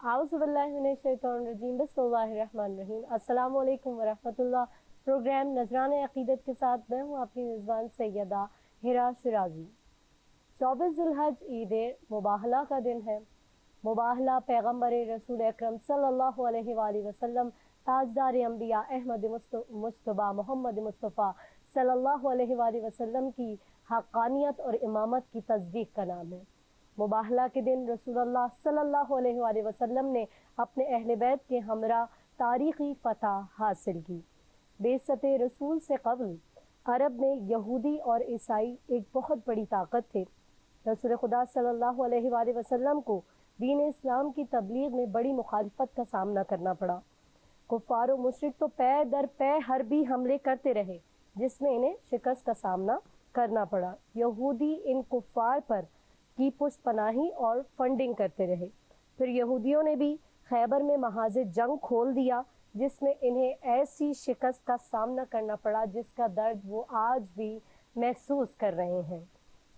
आउज़ुबिल्लाहिमिनश्शैतानिर्रजीम बिस्मिल्लाहिर्रहमानिर्रहीम। अस्सलामु अलैकुम वरहमतुल्लाह। प्रोग्राम नजरान अक़ीदत के साथ मैं हूँ आपकी मेज़बान सैयदा हिरा शिराज़ी। 24 ज़िलहज ईद मुबाहला का दिन है। मुबाहला पैगम्बर रसूल अकरम सल्लल्लाहु अलैहि वसल्लम ताजदार अंबिया अहमद मुस्तफ़ा मोहम्मद मुस्तफ़ा सल्लल्लाहु अलैहि वसल्लम की हक़ानियत और इमामत की तस्दीक का नाम है। मुबाहला के दिन रसूलुल्लाह सल्लल्लाहु अलैहि वसल्लम ने अपने अहले बैत के हमरा तारीख़ी फ़तह हासिल की। बेइज्जत रसूल से क़ब्ल अरब में यहूदी और ईसाई एक बहुत बड़ी ताकत थे। रसूल खुदा सल्लल्लाहु अलैहि वसल्लम को दीन इस्लाम की तबलीग में बड़ी मुखालिफत का सामना करना पड़ा। कुफ़ार और मुशरिक तो पै दर पै हरबी हमले करते रहे, जिसमें इन्हें शिकस्त का सामना करना पड़ा। यहूदी इन कुफ़ार पर की पुष्ट पनाही और फंडिंग करते रहे। फिर यहूदियों ने भी खैबर में महाज़ जंग खोल दिया, जिसमें इन्हें ऐसी शिकस्त का सामना करना पड़ा जिसका दर्द वो आज भी महसूस कर रहे हैं।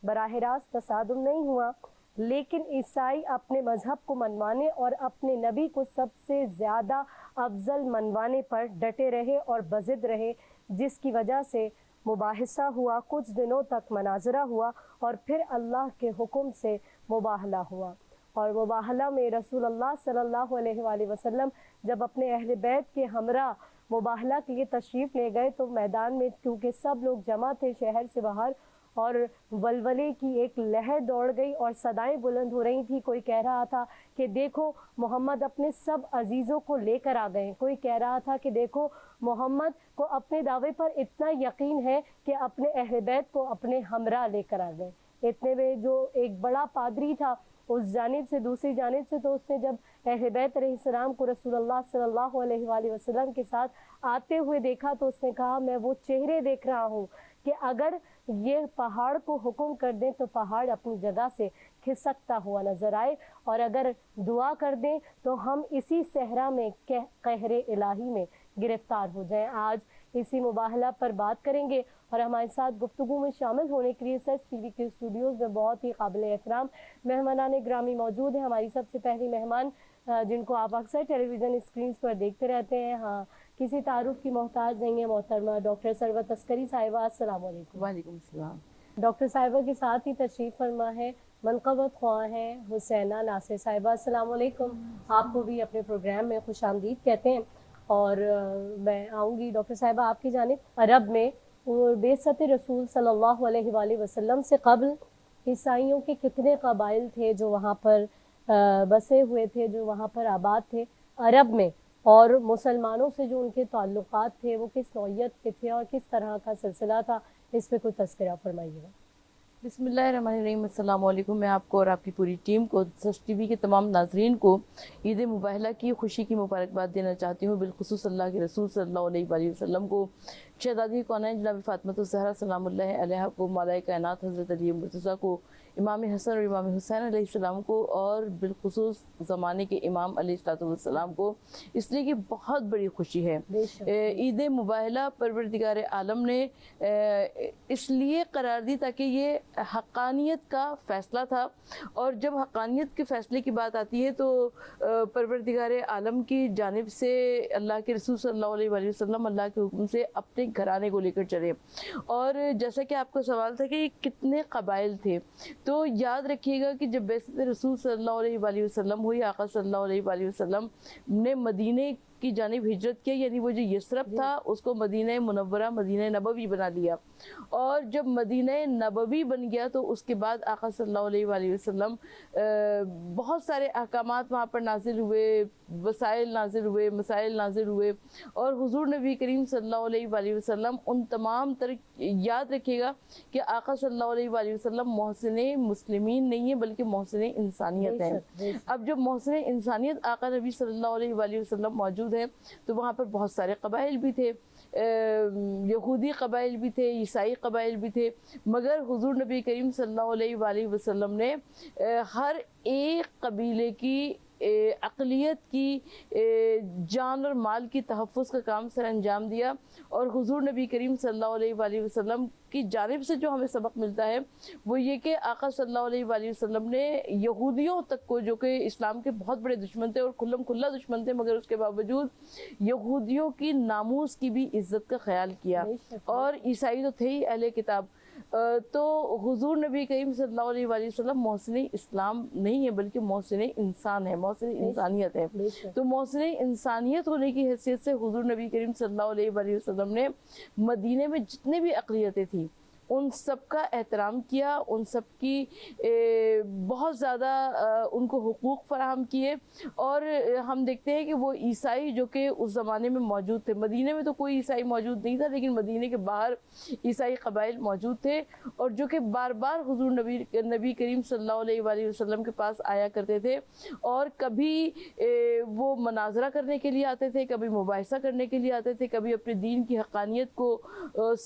बराह रास्त तसादुम नहीं हुआ, लेकिन ईसाई अपने मज़हब को मनवाने और अपने नबी को सबसे ज़्यादा अफजल मनवाने पर डटे रहे और बज़िद रहे, जिसकी वजह से मुबाहिसा हुआ, कुछ दिनों तक मनाजरा हुआ और फिर अल्लाह के हुक्म से मुबाहला हुआ। और मुबाहला में रसूलुल्लाह सल्लल्लाहु अलैहि वसल्लम जब अपने अहले बैत के हमरा मुबाहला के लिए तशरीफ़ ले गए तो मैदान में क्योंकि सब लोग जमा थे शहर से बाहर, और वलवले की एक लहर दौड़ गई और सदाएं बुलंद हो रही थी। कोई कह रहा था कि देखो मोहम्मद अपने सब अजीज़ों को लेकर आ गए। कोई कह रहा था कि देखो मोहम्मद को अपने दावे पर इतना यकीन है कि अपने अहले बैत को अपने हमरा लेकर आ गए। इतने में जो एक बड़ा पादरी था उस जानिब से दूसरी जानिब से, तो उसने जब अहले बैत अलैहिस्सलाम को रसूलुल्लाह सल्लल्लाहु अलैहि वसल्लम के साथ आते हुए देखा तो उसने कहा, मैं वो चेहरे देख रहा हूँ कि अगर ये पहाड़ को हुक्म कर दें तो पहाड़ अपनी जगह से खिसकता हुआ नजर आए, और अगर दुआ कर दें तो हम इसी सहरा में कहरे इलाही में गिरफ्तार हो जाएं। आज इसी मुबाहला पर बात करेंगे और हमारे साथ गुफ्तगू में शामिल होने के लिए सच टीवी के स्टूडियोज़ में बहुत ही काबिल एहतराम मेहमानान ग्रामी मौजूद हैं। हमारी सबसे पहली मेहमान जिनको आप अक्सर टेलीविज़न स्क्रीन पर देखते रहते हैं, हाँ किसी तारुफ की मोहताज नहीं है, मोहतरमा डॉक्टर सरवत अस्करी साहिबा, अस्सलाम वालेकुम। वालेकुम सलाम। डॉक्टर साहिबा के साथ ही तशरीफ़ फरमा है मनक़बत ख्वाह हैं हुसैना नासिर साहिबा, अस्सलाम वालेकुम। आपको भी अपने प्रोग्राम में खुशामदीद कहते हैं। और मैं आऊँगी डॉक्टर साहिबा आपकी जानिब। अरब में बेइज्जत रसूल सल्लल्लाहु अलैहि वसल्लम से क़ब्ल ईसाइयों के कितने कबाइल थे जो वहाँ पर बसे हुए थे, जो वहाँ पर आबाद थे अरब में, और मुसलमानों से जो उनके ताल्लुकात थे वो किस नौइयत के थे और किस तरह का सिलसिला था, इस पे कोई तज़किरा फरमाइएगा। बिस्मिल्लाहिर्रहमानिर्रहीम। अस्सलाम वालेकुम। मैं आपको और आपकी पूरी टीम को, सच टीवी के तमाम नाजरीन को ईद मुबाहला की खुशी की मुबारकबाद देना चाहती हूँ। बिलखुसूस अल्लाह के रसूल सल्लल्लाहु अलैहि वसल्लम को, शहज़ादी कौनैन जनाब फ़ातिमा ज़हरा सलामुल्लाह अलैहा को, मौलाए कायनात हज़रत अली मुर्तज़ा को, इमाम हसन और इमाम हुसैन अलैहिस्सलाम को, और बिलखुसूस ज़माने के इमाम अलैहिस्सलाम को, इसलिए कि बहुत बड़ी खुशी है। ईद मुबाहला परवरदिगार आलम ने इसलिए करार दी ताकि ये हक़ानियत का फ़ैसला था, और जब हक़ानियत के फ़ैसले की बात आती है तो परवरदिगार आलम की जानिब से अल्लाह के रसूल सल्लल्लाहु अलैहि वसल्लम अल्लाह के हुक्म से अपने घराने को लेकर चले। और जैसा कि आपका सवाल था कि कितने कबाइल थे, तो याद रखिएगा कि जब बेइज्जत रसूल सल्लल्लाहु अलैहि वसल्लम हुई, आका सल्लल्लाहु अलैहि वसल्लम ने मदीने की जानिब हिजरत किया, यानी वो जो यसरब था उसको मदीना मुनव्वरा मदीना नबवी बना लिया। और जब मदीना नबवी बन गया तो उसके बाद आका सल्लल्लाहु अलैहि वसल्लम बहुत सारे अहकामात वहाँ पर नाजिल हुए, वसाइल नाजिल हुए, मसाइल नाजिल हुए, और हुजूर नबी करीम सल्लल्लाहु अलैहि वसल्लम उन तमाम तरह, याद रखिएगा कि आका सल्लल्लाहु अलैहि वसल्लम मोहसिन मुस्लिमीन नहीं है बल्कि मोहसिन इंसानियत है। अब जब मोहसिन इंसानियत आका नबी सल्लल्लाहु अलैहि वसल्लम मौजूद है तो वहाँ पर बहुत सारे कबाइल भी थे, यहूदी कबाइल भी थे, ईसाई कबाइल भी थे, मगर हुजूर नबी करीम सल्लल्लाहु अलैहि वसल्लम ने हर एक कबीले की اقلیت کی جان اور مال کی تحفظ کا کام سر انجام دیا، اور حضور نبی کریم صلی اللہ علیہ وآلہ وسلم کی جانب سے جو ہمیں سبق ملتا ہے وہ یہ کہ آقا صلی اللہ علیہ وآلہ وسلم نے یہودیوں تک کو، جو کہ اسلام کے بہت بڑے دشمن تھے اور کھلم کھلا دشمن تھے، مگر اس کے باوجود یہودیوں کی ناموس کی بھی عزت کا خیال کیا، اور عیسائی تو تھے ہی اہل کتاب۔ تو حضور نبی کریم صلی اللہ علیہ وآلہ وسلم محسن اسلام نہیں ہے بلکہ محسن انسان ہے، محسن انسانیت ہے۔ تو محسن انسانیت ہونے کی حیثیت سے حضور نبی کریم صلی اللہ علیہ وآلہ وسلم نے مدینے میں جتنے بھی اقلیتیں تھیں ان سب کا احترام کیا، ان سب کی بہت زیادہ ان کو حقوق فراہم کیے، اور ہم دیکھتے ہیں کہ وہ عیسائی جو کہ اس زمانے میں موجود تھے، مدینے میں تو کوئی عیسائی موجود نہیں تھا لیکن مدینے کے باہر عیسائی قبائل موجود تھے، اور جو کہ بار بار حضور نبی کریم صلی اللہ علیہ وآلہ وسلم کے پاس آیا کرتے تھے، اور کبھی وہ مناظرہ کرنے کے لیے آتے تھے، کبھی مباحثہ کرنے کے لیے آتے تھے، کبھی اپنے دین کی حقانیت کو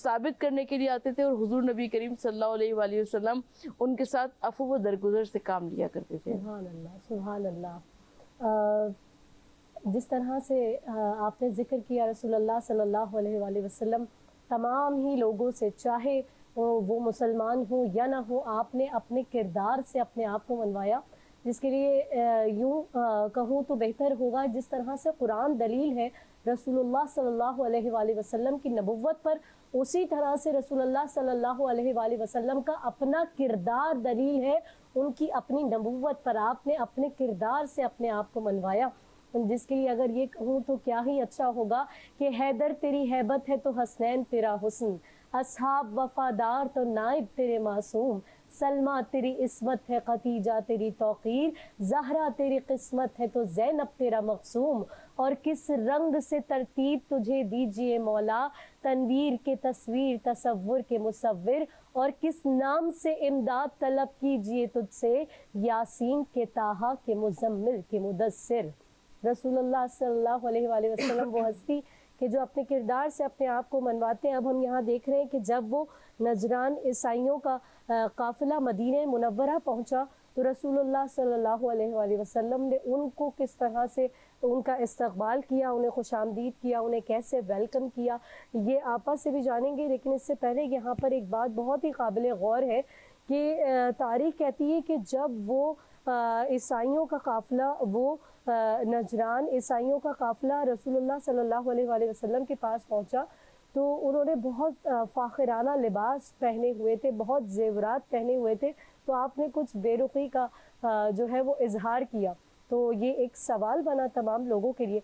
ثابت کرنے کے لیے آتے تھے، اور حضور نبی کریم صلی اللہ علیہ وآلہ وسلم ان کے ساتھ عفو و درگزر سے کام لیا کرتے تھے۔ سبحان اللہ، سبحان اللہ۔ جس طرح سے آپ نے ذکر کیا رسول اللہ صلی اللہ علیہ وآلہ وسلم تمام ہی لوگوں سے، چاہے وہ مسلمان ہوں یا نہ ہوں، آپ نے اپنے کردار سے اپنے آپ کو منوایا، جس کے لیے یوں کہوں تو بہتر ہوگا جس طرح سے قرآن دلیل ہے رسول اللہ صلی اللہ علیہ وآلہ وسلم کی نبوت پر، اسی طرح سے رسول اللہ صلی اللہ علیہ وآلہ وسلم کا اپنا کردار دلیل ہے ان کی اپنی نبوت پر۔ آپ نے اپنے کردار سے اپنے آپ کو منوایا، جس کے لیے اگر یہ کہوں تو کیا ہی اچھا ہوگا کہ حیدر تیری ہیبت ہے تو حسنین تیرا حسن، اصحاب وفادار تو نائب تیرے معصوم، سلمہ تیری عصمت ہے ختیجہ تیری توقیر، زہرا تیری قسمت ہے تو زینب تیرا مقصوم، اور کس رنگ سے ترتیب تجھے دیجئے مولا، تنویر کے تصویر تصور کے مصور، اور کس نام سے امداد طلب کیجئے تجھ سے، یاسین کے طٰہٰ کے مزمل کے مدثر۔ رسول اللہ صلی اللہ علیہ وآلہ وسلم وہ ہستی کہ جو اپنے کردار سے اپنے آپ کو منواتے ہیں۔ اب ہم یہاں دیکھ رہے ہیں کہ جب وہ نجران عیسائیوں کا قافلہ مدینہ منورہ پہنچا تو رسول اللہ صلی اللہ علیہ وآلہ وسلم نے ان کو کس طرح سے ان کا استقبال کیا، انہیں خوش آمدید کیا، انہیں کیسے ویلکم کیا، یہ آپا سے بھی جانیں گے۔ لیکن اس سے پہلے یہاں پر ایک بات بہت ہی قابل غور ہے کہ تاریخ کہتی ہے کہ جب وہ عیسائیوں کا قافلہ، وہ نجران عیسائیوں کا قافلہ رسول اللہ صلی اللہ علیہ وآلہ وسلم کے پاس پہنچا تو انہوں نے بہت فاخرانہ لباس پہنے ہوئے تھے، بہت زیورات پہنے ہوئے تھے، تو آپ نے کچھ بے رخی کا جو ہے وہ اظہار کیا۔ تو یہ ایک سوال بنا تمام لوگوں کے لیے،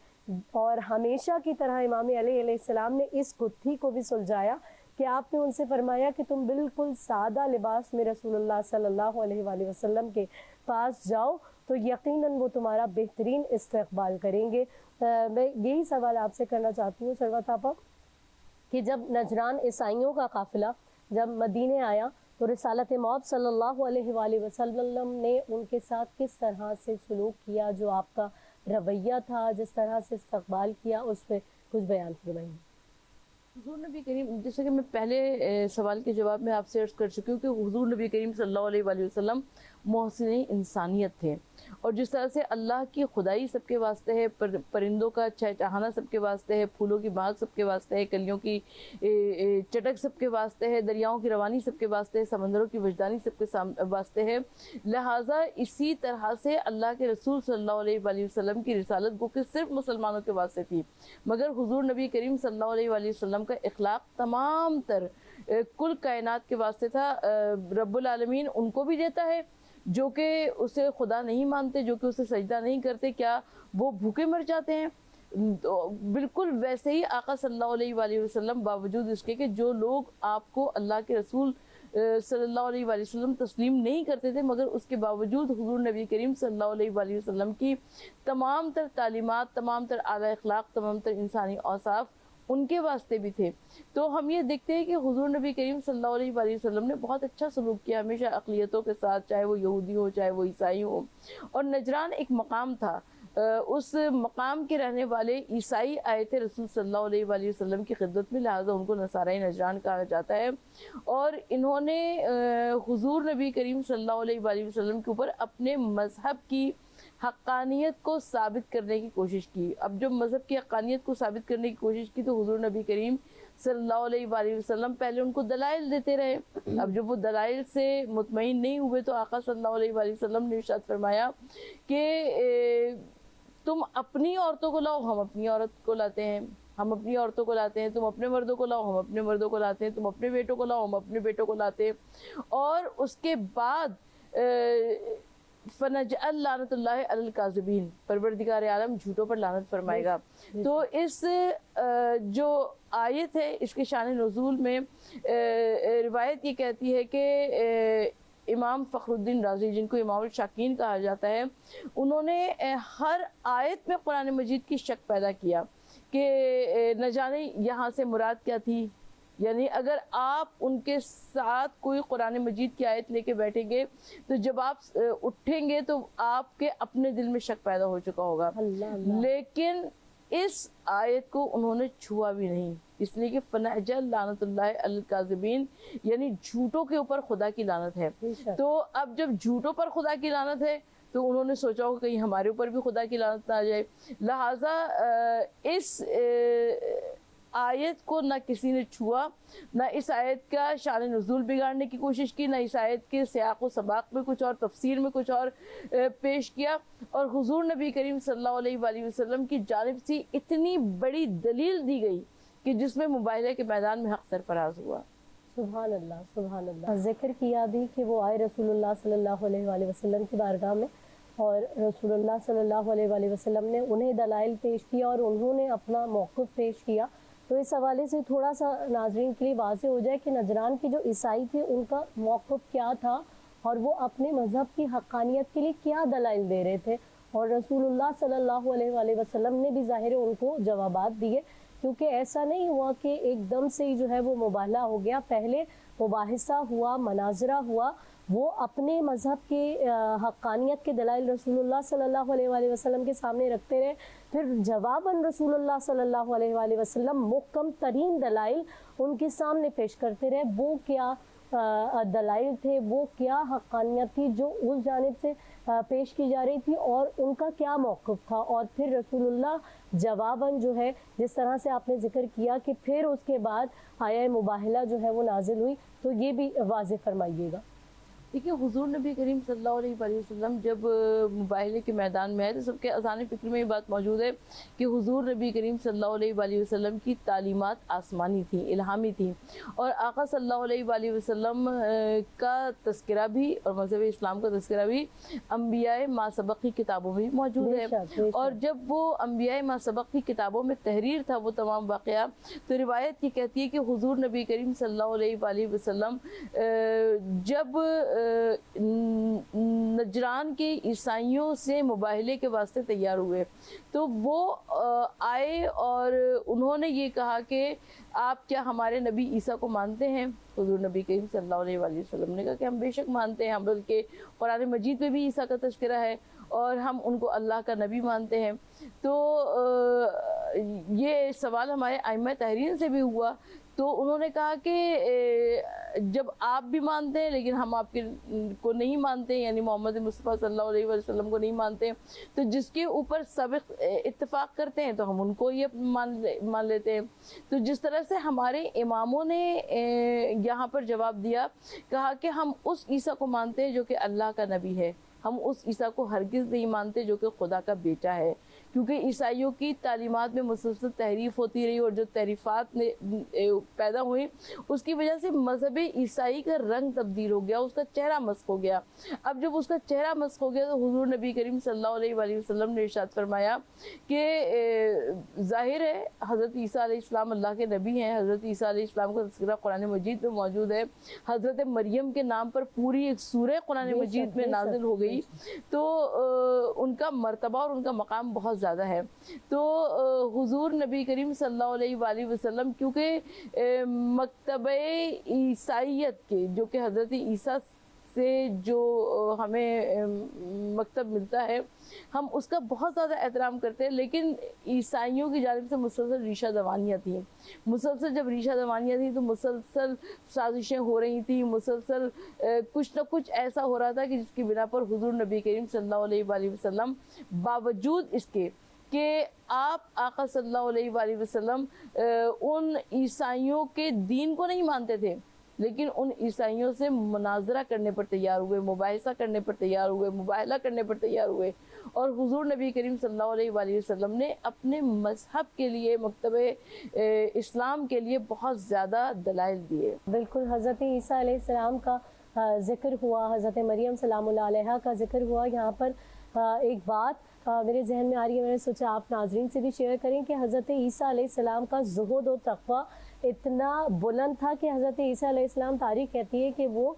اور ہمیشہ کی طرح امام علی علیہ السلام نے اس گتھی کو بھی سلجھایا کہ آپ نے ان سے فرمایا کہ تم بالکل سادہ لباس میں رسول اللہ صلی اللہ علیہ وآلہ وسلم کے پاس جاؤ تو یقیناً وہ تمہارا بہترین استقبال کریں گے۔ میں یہی سوال آپ سے کرنا چاہتی ہوں سروت آپا کہ جب نجران عیسائیوں کا قافلہ جب مدینے آیا تو رسالت موعود صلی اللہ علیہ وآلہ وسلم نے ان کے ساتھ کس طرح سے سلوک کیا، جو آپ کا رویہ تھا، جس طرح سے استقبال کیا، اس پہ کچھ بیان فرمائیں۔ حضور نبی کریم، جیسے کہ میں پہلے سوال کے جواب میں آپ سے عرض کر چکی ہوں کہ حضور نبی کریم صلی اللہ علیہ وآلہ وسلم محسن انسانیت تھے، اور جس طرح سے اللہ کی خدائی سب کے واسطے ہے، پرندوں کا چہچہانا سب کے واسطے ہے، پھولوں کی مہک سب کے واسطے ہے، کلیوں کی چٹک سب کے واسطے ہے، دریاؤں کی روانی سب کے واسطے ہے، سمندروں کی وجدانی سب کے واسطے ہے، لہٰذا اسی طرح سے اللہ کے رسول صلی اللہ علیہ وآلہ وسلم کی رسالت کو کہ صرف مسلمانوں کے واسطے تھی، مگر حضور نبی کریم صلی اللہ علیہ وآلہ وسلم کا اخلاق تمام تر کل کائنات کے واسطے تھا۔ رب العالمین ان کو بھی دیتا ہے جو کہ اسے خدا نہیں مانتے، جو کہ اسے سجدہ نہیں کرتے، کیا وہ بھوکے مر جاتے ہیں؟ بالکل ویسے ہی آقا صلی اللہ علیہ وآلہ وسلم باوجود اس کے کہ جو لوگ آپ کو اللہ کے رسول صلی اللہ علیہ وآلہ وسلم تسلیم نہیں کرتے تھے، مگر اس کے باوجود حضور نبی کریم صلی اللہ علیہ وآلہ وسلم کی تمام تر تعلیمات، تمام تر اعلیٰ اخلاق، تمام تر انسانی اوصاف ان کے واسطے بھی تھے۔ تو ہم یہ دیکھتے ہیں کہ حضور نبی کریم صلی اللہ علیہ وآلہ وسلم نے بہت اچھا سلوک کیا ہمیشہ اقلیتوں کے ساتھ، چاہے وہ یہودی ہو چاہے وہ عیسائی ہو، اور نجران ایک مقام تھا، اس مقام کے رہنے والے عیسائی آئے تھے رسول صلی اللہ علیہ وآلہ وسلم کی خدمت میں، لہٰذا ان کو نصارائی نجران کہا جاتا ہے، اور انہوں نے حضور نبی کریم صلی اللہ علیہ وآلہ وسلم کے اوپر اپنے مذہب کی حقانیت کو ثابت کرنے کی کوشش کی. اب جب مذہب کی حقانیت کو ثابت کرنے کی کوشش کی تو حضور نبی کریم صلی اللہ علیہ وآلہ وسلم پہلے ان کو دلائل دیتے رہے. اب جب وہ دلائل سے مطمئن نہیں ہوئے تو آقا صلی اللہ علیہ وآلہ وسلم نے ارشاد فرمایا کہ تم اپنی عورتوں کو لاؤ، ہم اپنی عورت کو لاتے ہیں، ہم اپنی عورتوں کو لاتے ہیں، تم اپنے مردوں کو لاؤ، ہم اپنے مردوں کو لاتے ہیں، تم اپنے بیٹوں کو لاؤ، ہم اپنے بیٹوں کو لاتے ہیں. اور اس کے بعد فنجعل لعنت اللہ علی الکاذبین، پروردگار عالم جھوٹوں پر لعنت فرمائے گا. تو اس جو آیت ہے اس کے شان نزول میں روایت یہ کہتی ہے کہ امام فخر الدین رازی، جن کو امام الشاکین کہا جاتا ہے، انہوں نے ہر آیت میں قرآن مجید کی شک پیدا کیا کہ نہ جانے یہاں سے مراد کیا تھی. یعنی اگر آپ ان کے ساتھ کوئی قرآن مجید کی آیت لے کے بیٹھیں گے تو جب آپ اٹھیں گے تو آپ کے اپنے دل میں شک پیدا ہو چکا ہوگا. لیکن اس آیت کو انہوں نے چھوا بھی نہیں، اس لیے کہ فنجعل لعنت اللہ علی الکاذبین، یعنی جھوٹوں کے اوپر خدا کی لعنت ہے. تو اب جب جھوٹوں پر خدا کی لعنت ہے تو انہوں نے سوچا ہوگا کہیں ہمارے اوپر بھی خدا کی لعنت نہ آ جائے. لہٰذا اس آیت کو نہ کسی نے چھوا، نہ اس آیت کا شان نزول بگاڑنے کی کوشش کی، نہ اس آیت کے سیاق و سباق میں کچھ اور، تفسیر میں کچھ اور پیش کیا. اور حضور نبی کریم صلی اللہ علیہ وآلہ وسلم کی جانب سے اتنی بڑی دلیل دی گئی کہ جس میں مباہلے کے میدان میں حق سرفراز ہوا. سبحان اللہ، سبحان اللہ. ذکر کیا بھی کہ وہ آئے رسول اللہ صلی اللہ علیہ وآلہ وسلم کی بارگاہ میں، اور رسول اللہ صلی اللہ علیہ وآلہ وسلم نے انہیں دلائل پیش کیا اور انہوں نے اپنا موقف پیش کیا. تو اس حوالے سے تھوڑا سا ناظرین کے لیے واضح ہو جائے کہ نجران کے جو عیسائی تھے ان کا موقف کیا تھا اور وہ اپنے مذہب کی حقانیت کے لیے کیا دلائل دے رہے تھے، اور رسول اللہ صلی اللہ علیہ وآلہ وسلم نے بھی ظاہر ان کو جوابات دیے. کیونکہ ایسا نہیں ہوا کہ ایک دم سے ہی جو ہے وہ مباہلہ ہو گیا، پہلے مباحثہ ہوا، مناظرہ ہوا. وہ اپنے مذہب کے حقانیت کے دلائل رسول اللہ صلی اللہ علیہ وآلہ وسلم کے سامنے رکھتے رہے، پھر جواباً رسول اللہ صلی اللہ علیہ وآلہ وسلم محکم ترین دلائل ان کے سامنے پیش کرتے رہے. وہ کیا دلائل تھے، وہ کیا حقانیت تھی جو اس جانب سے پیش کی جا رہی تھی، اور ان کا کیا موقف تھا. اور پھر رسول اللہ جواباً جو ہے جس طرح سے آپ نے ذکر کیا کہ پھر اس کے بعد آیہ مباہلہ جو ہے وہ نازل ہوئی، تو یہ بھی واضح فرمائیے گا. دیکھیے حضور نبی کریم صلی اللہ علیہ وآلہ وسلم جب مباہلے کے میدان میں آئے تو سب کے اذہان فکر میں یہ بات موجود ہے کہ حضور نبی کریم صلی اللہ علیہ وآلہ وسلم کی تعلیمات آسمانی تھیں، الہامی تھیں، اور آقا صلی اللہ علیہ وآلہ وسلم کا تذکرہ بھی اور مذہب اسلام کا تذکرہ بھی انبیاء ما سبق کی کتابوں میں موجود ہے. اور جب وہ انبیاء ما سبق کی کتابوں میں تحریر تھا وہ تمام واقعات، تو روایت یہ کہتی ہے کہ حضور نبی کریم صلی اللہ علیہ وآلہ وسلم جب نجران کے عیسائیوں سے مباہلے کے واسطے تیار ہوئے تو وہ آئے اور انہوں نے یہ کہا کہ آپ کیا ہمارے نبی عیسیٰ کو مانتے ہیں؟ حضور نبی کریم صلی اللہ علیہ وآلہ وسلم نے کہا کہ ہم بے شک مانتے ہیں، ہم بلکہ قرآن مجید میں بھی عیسیٰ کا تذکرہ ہے اور ہم ان کو اللہ کا نبی مانتے ہیں. تو یہ سوال ہمارے ائمہ تحریر سے بھی ہوا تو انہوں نے کہا کہ جب آپ بھی مانتے ہیں لیکن ہم آپ کو نہیں مانتے، یعنی محمد مصطفیٰ صلی اللہ علیہ وسلم کو نہیں مانتے، تو جس کے اوپر سابق اتفاق کرتے ہیں تو ہم ان کو یہ مان لیتے ہیں. تو جس طرح سے ہمارے اماموں نے یہاں پر جواب دیا، کہا کہ ہم اس عیسیٰ کو مانتے ہیں جو کہ اللہ کا نبی ہے، ہم اس عیسیٰ کو ہرگز نہیں مانتے جو کہ خدا کا بیٹا ہے. کیونکہ عیسائیوں کی تعلیمات میں مسلسل تحریف ہوتی رہی اور جو تحریفات پیدا ہوئی اس کی وجہ سے مذہب عیسائی کا رنگ تبدیل ہو گیا، اس کا چہرہ مسخ ہو گیا. اب جب اس کا چہرہ مسخ ہو گیا تو حضور نبی کریم صلی اللہ علیہ وآلہ وسلم نے ارشاد فرمایا کہ ظاہر ہے حضرت عیسیٰ علیہ السلام اللہ کے نبی ہیں، حضرت عیسیٰ علیہ السلام کا تذکرہ قرآن مجید میں موجود ہے، حضرت مریم کے نام پر پوری ایک سورہ قرآن مجید میں نازل ہو گئی، تو ان کا مرتبہ اور ان کا مقام بہت زیادہ ہے. تو حضور نبی کریم صلی اللہ علیہ وآلہ وسلم کیونکہ مکتبہ عیسائیت کے جو کہ حضرت عیسیٰ سے جو ہمیں مکتب ملتا ہے ہم اس کا بہت زیادہ احترام کرتے ہیں، لیکن عیسائیوں کی جانب سے مسلسل ریشہ دوانیاں تھیں۔ مسلسل جب ریشہ دوانیاں تھیں تو مسلسل سازشیں ہو رہی تھیں، مسلسل کچھ نہ کچھ ایسا ہو رہا تھا کہ جس کی بنا پر حضور نبی کریم صلی اللہ علیہ وآلہ وسلم باوجود اس کے کہ آپ آقا صلی اللہ علیہ وآلہ وسلم ان عیسائیوں کے دین کو نہیں مانتے تھے، لیکن ان عیسائیوں سے مناظرہ کرنے پر تیار ہوئے، مباحثہ کرنے پر تیار ہوئے، مباہلہ کرنے پر تیار ہوئے، اور حضور نبی کریم صلی اللہ علیہ وآلہ وسلم نے اپنے مذہب کے لیے، مکتب اسلام کے لیے بہت زیادہ دلائل دیے۔ بالکل، حضرت عیسیٰ علیہ السلام کا ذکر ہوا، حضرت مریم سلام اللہ علیہ کا ذکر ہوا۔ یہاں پر ایک بات میرے ذہن میں آ رہی ہے، میں نے سوچا آپ ناظرین سے بھی شیئر کریں کہ حضرت عیسیٰ علیہ السلام کا زہد و تقویٰ اتنا بلند تھا کہ حضرت عیسیٰ علیہ السلام تاریخ کہتی ہے کہ وہ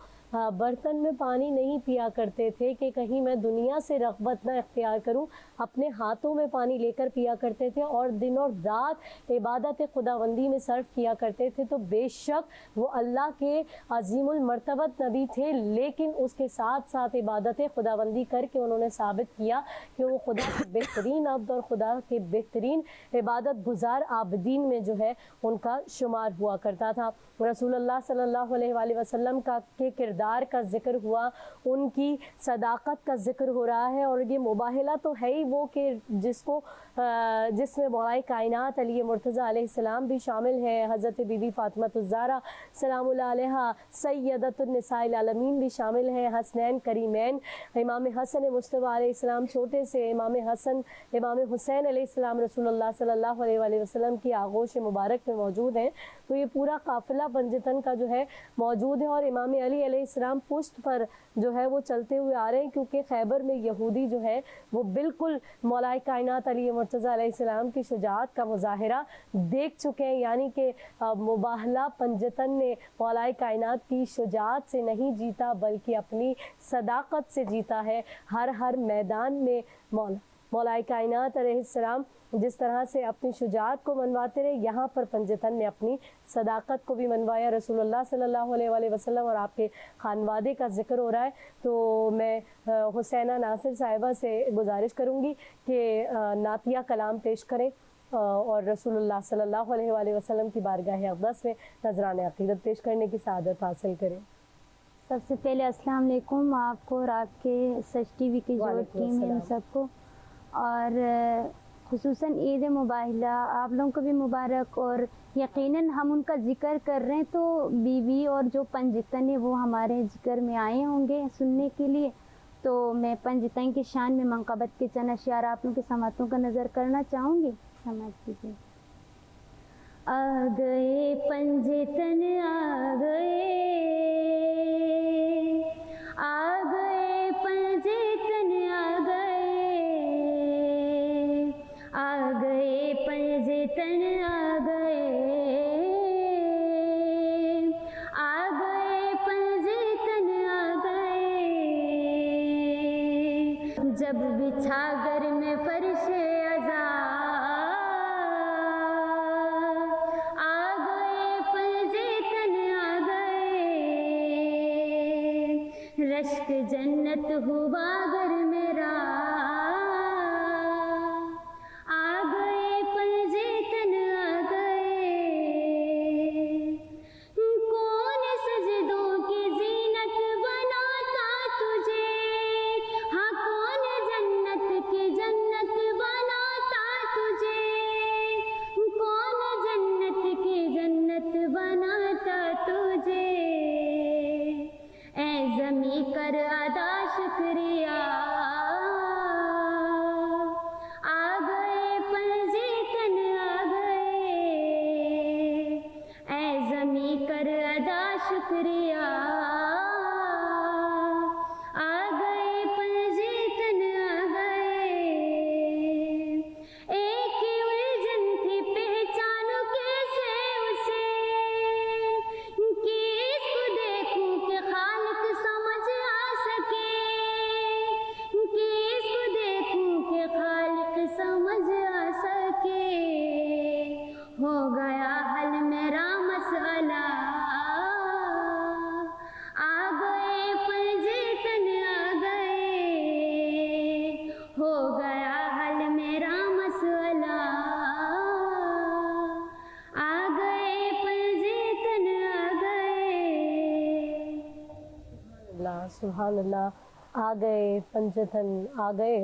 برتن میں پانی نہیں پیا کرتے تھے کہ کہیں میں دنیا سے رغبت نہ اختیار کروں، اپنے ہاتھوں میں پانی لے کر پیا کرتے تھے اور دن اور رات عبادت خداوندی میں صرف کیا کرتے تھے۔ تو بے شک وہ اللہ کے عظیم المرتبت نبی تھے، لیکن اس کے ساتھ ساتھ عبادت خداوندی کر کے انہوں نے ثابت کیا کہ وہ خدا کے بہترین عبد اور خدا کے بہترین عبادت گزار عابدین میں جو ہے ان کا شمار ہوا کرتا تھا۔ رسول اللہ صلی اللہ علیہ وآلہ وسلم کے کردار کا ذکر ہوا، ان کی صداقت کا ذکر ہو رہا ہے، اور یہ مباہلہ تو ہے ہی وہ کہ جس میں مولا کائنات علی مرتضیٰ علیہ السلام بھی شامل ہے، حضرت بی بی فاطمہ الزہرا سلام اللہ علیہا، سیدۃ النساء العالمین بھی شامل ہیں، حسنین کریمین، امام حسن مصطفیٰ علیہ السلام چھوٹے سے، امام حسین علیہ السلام رسول اللہ صلی اللہ علیہ وآلہ وسلم کی آغوش مبارک میں موجود ہیں۔ تو یہ پورا قافلہ پنجتن کا جو ہے موجود ہے، اور امام علی علیہ السلام پشت پر جو ہے وہ چلتے ہوئے آ رہے ہیں، کیونکہ خیبر میں یہودی جو ہے وہ بالکل مولا کائنات علی مرتضیٰ علیہ السلام کی شجاعت کا مظاہرہ دیکھ چکے ہیں، یعنی کہ مباہلہ پنجتن نے مولا کائنات کی شجاعت سے نہیں جیتا بلکہ اپنی صداقت سے جیتا ہے۔ ہر میدان میں مولا کائنات علیہ السلام جس طرح سے اپنی شجاعت کو منواتے رہے، یہاں پر پنجتن نے اپنی صداقت کو بھی منوایا۔ رسول اللہ صلی اللہ علیہ وآلہ وسلم اور آپ کے خانوادے کا ذکر ہو رہا ہے، تو میں حسینہ ناصر صاحبہ سے گزارش کروں گی کہ نعتیہ کلام پیش کریں اور رسول اللہ صلی اللہ علیہ وآلہ وسلم کی بارگاہ اقدس میں نذران عقیدت پیش کرنے کی سعادت حاصل کریں۔ سب سے پہلے السلام علیکم آپ کو اور آپ کے سچ ٹی وی کی جو ٹیم ہے ان سب کو، اور خصوصاً عید مباہلہ آپ لوگوں کو بھی مبارک۔ اور یقیناً ہم ان کا ذکر کر رہے ہیں تو بیوی اور جو پنجتن ہے وہ ہمارے ذکر میں آئے ہوں گے سننے کے لیے، تو میں پنجتن کی شان میں منقبت کے چند اشعار آپ لوگوں کی سماعتوں کا نظر کرنا چاہوں گی، سماعت کیجیے۔ آ گئے پنجتن آ گئے، آ گئے پنجتن آ گئے، آ گئے پنجتن آ گئے، آ گئے پنجتن آ گئے، جب بچھا گھر میں فرش عزا، آ گئے پنجتن آ گئے، رشک جنت ہوا گھر میرا، آ گئے پنجتن آ گئے، کون سجدوں کی زینت بناتا تجھے، ہاں کون جنت کی جنت بناتا تجھے، کون جنت کی جنت بناتا تجھے، اے زمیں کر ادا شکریہ، آ گئے پنجتن آ گئے، اے زمیں کر ادا شکریہ، آ گئے پنجتن آ گئے، ایک ہی الجھن تھی پہچانوں کیسے اسے، کہ اس کو دیکھوں کہ خالق سمجھ آ سکے، کہ اس کو دیکھوں کہ خالق سمجھ آ سکے، ہو گیا حل میرا مسئلہ، آ گئے پنجتن सुभान अल्लाह, आ गए पंजतन आ गए।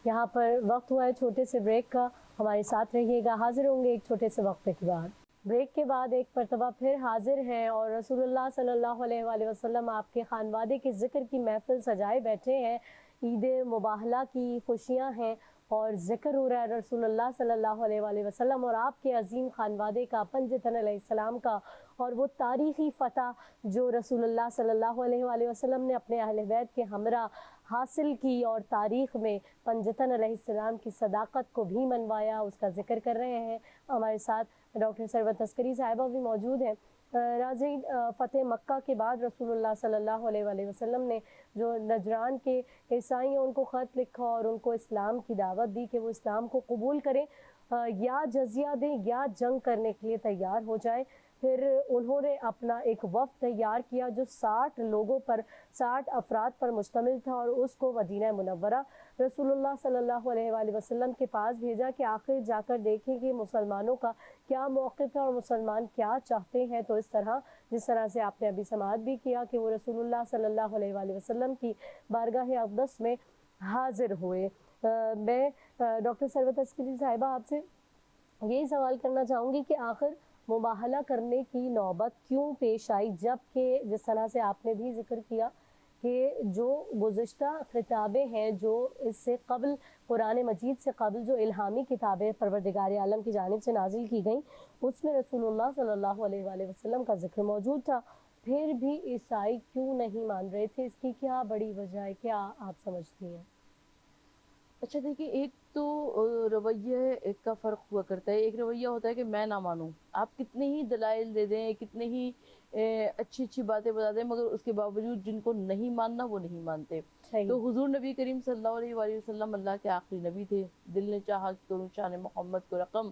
यहाँ पर वक्त हुआ है छोटे से ब्रेक का, हमारे साथ रहिएगा। हाजिर होंगे एक छोटे से वक्फे के बाद। ब्रेक के बाद एक मरतबा फिर हाजिर हैं और रसूलुल्लाह सल्लल्लाहु अलैहि वसल्लम आपके खानवादे के ज़िक्र की महफिल सजाए बैठे हैं। ईद मुबाहला की खुशियाँ हैं और ज़िक्र हो रहा है रसूलुल्लाह सल्लल्लाहु अलैहि वसल्लम और आपके अजीम खानवादे का, पंजतन अलैहिस्सलाम का, और वो तारीख़ी फ़तह जो रसूलुल्लाह सल्लल्लाहु अलैहि वसल्लम ने अपने अहले बैत के हमरा हासिल की और तारीख़ में पंजतन अलैहिस्सलाम की सदाकत को भी मनवाया, उसका ज़िक्र कर रहे हैं। हमारे साथ डॉक्टर सरवत अस्करी साहिबा भी मौजूद हैं। नाज़रीन, फ़तेह मक्का के बाद रसूलुल्लाह सल्लल्लाहु अलैहि वसल्लम ने जो नजरान के ईसाई उनको ख़त लिखा और उनको इस्लाम की दावत दी कि वो इस्लाम को कबूल करें, या जजिया दें या जंग करने के लिए तैयार हो जाए। फिर उन्होंने अपना एक वफ़द तैयार किया जो 60 लोगों पर, 60 अफराद पर मुश्तमिल था और उसको मदीना मुनव्वरा रसूलुल्लाह सल्लल्लाहु अलैहि वसल्लम के पास भेजा कि आखिर जाकर देखें कि मुसलमानों का क्या मौक़िफ़ है और मुसलमान क्या चाहते हैं। तो इस तरह, जिस तरह से आपने अभी समाअत भी किया कि वो रसूलुल्लाह सल्लल्लाहु अलैहि वसल्लम की बारगाह अक़दस में हाज़िर हुए। मैं डॉक्टर सरवत अस्करी साहिबा आपसे यही सवाल करना चाहूँगी कि आखिर मुबाहला करने की नौबत क्यों पेश आई, जब कि जिस तरह से आपने भी ज़िक्र किया कि जो गुज़िश्ता किताबें हैं जो इससे क़ब्ल, कुरान मजीद से क़ब्ल जो इल्हामी किताबें परवरदिगार आलम की जानिब से नाजिल की गईं, उसमें रसूलुल्लाह सल्लल्लाहु अलैहि वसल्लम का ज़िक्र मौजूद था, फिर भी ईसाई क्यों नहीं मान रहे थे? इसकी क्या बड़ी वजह है, क्या आप समझती हैं? अच्छा देखिए, एक तो रवैये का फ़र्क हुआ करता है। एक रवैया होता है कि मैं ना मानूँ, आप कितने ही दलाइल दे दें, कितने ही अच्छी अच्छी बातें बता दें, मगर उसके बावजूद जिनको नहीं मानना वो नहीं मानते। तो हुजूर नबी करीम सल्लल्लाहु अलैहि वसल्लम अल्लाह के आखिरी नबी थे। दिल ने चाहा कि करूँ शान मोहम्मद को रकम,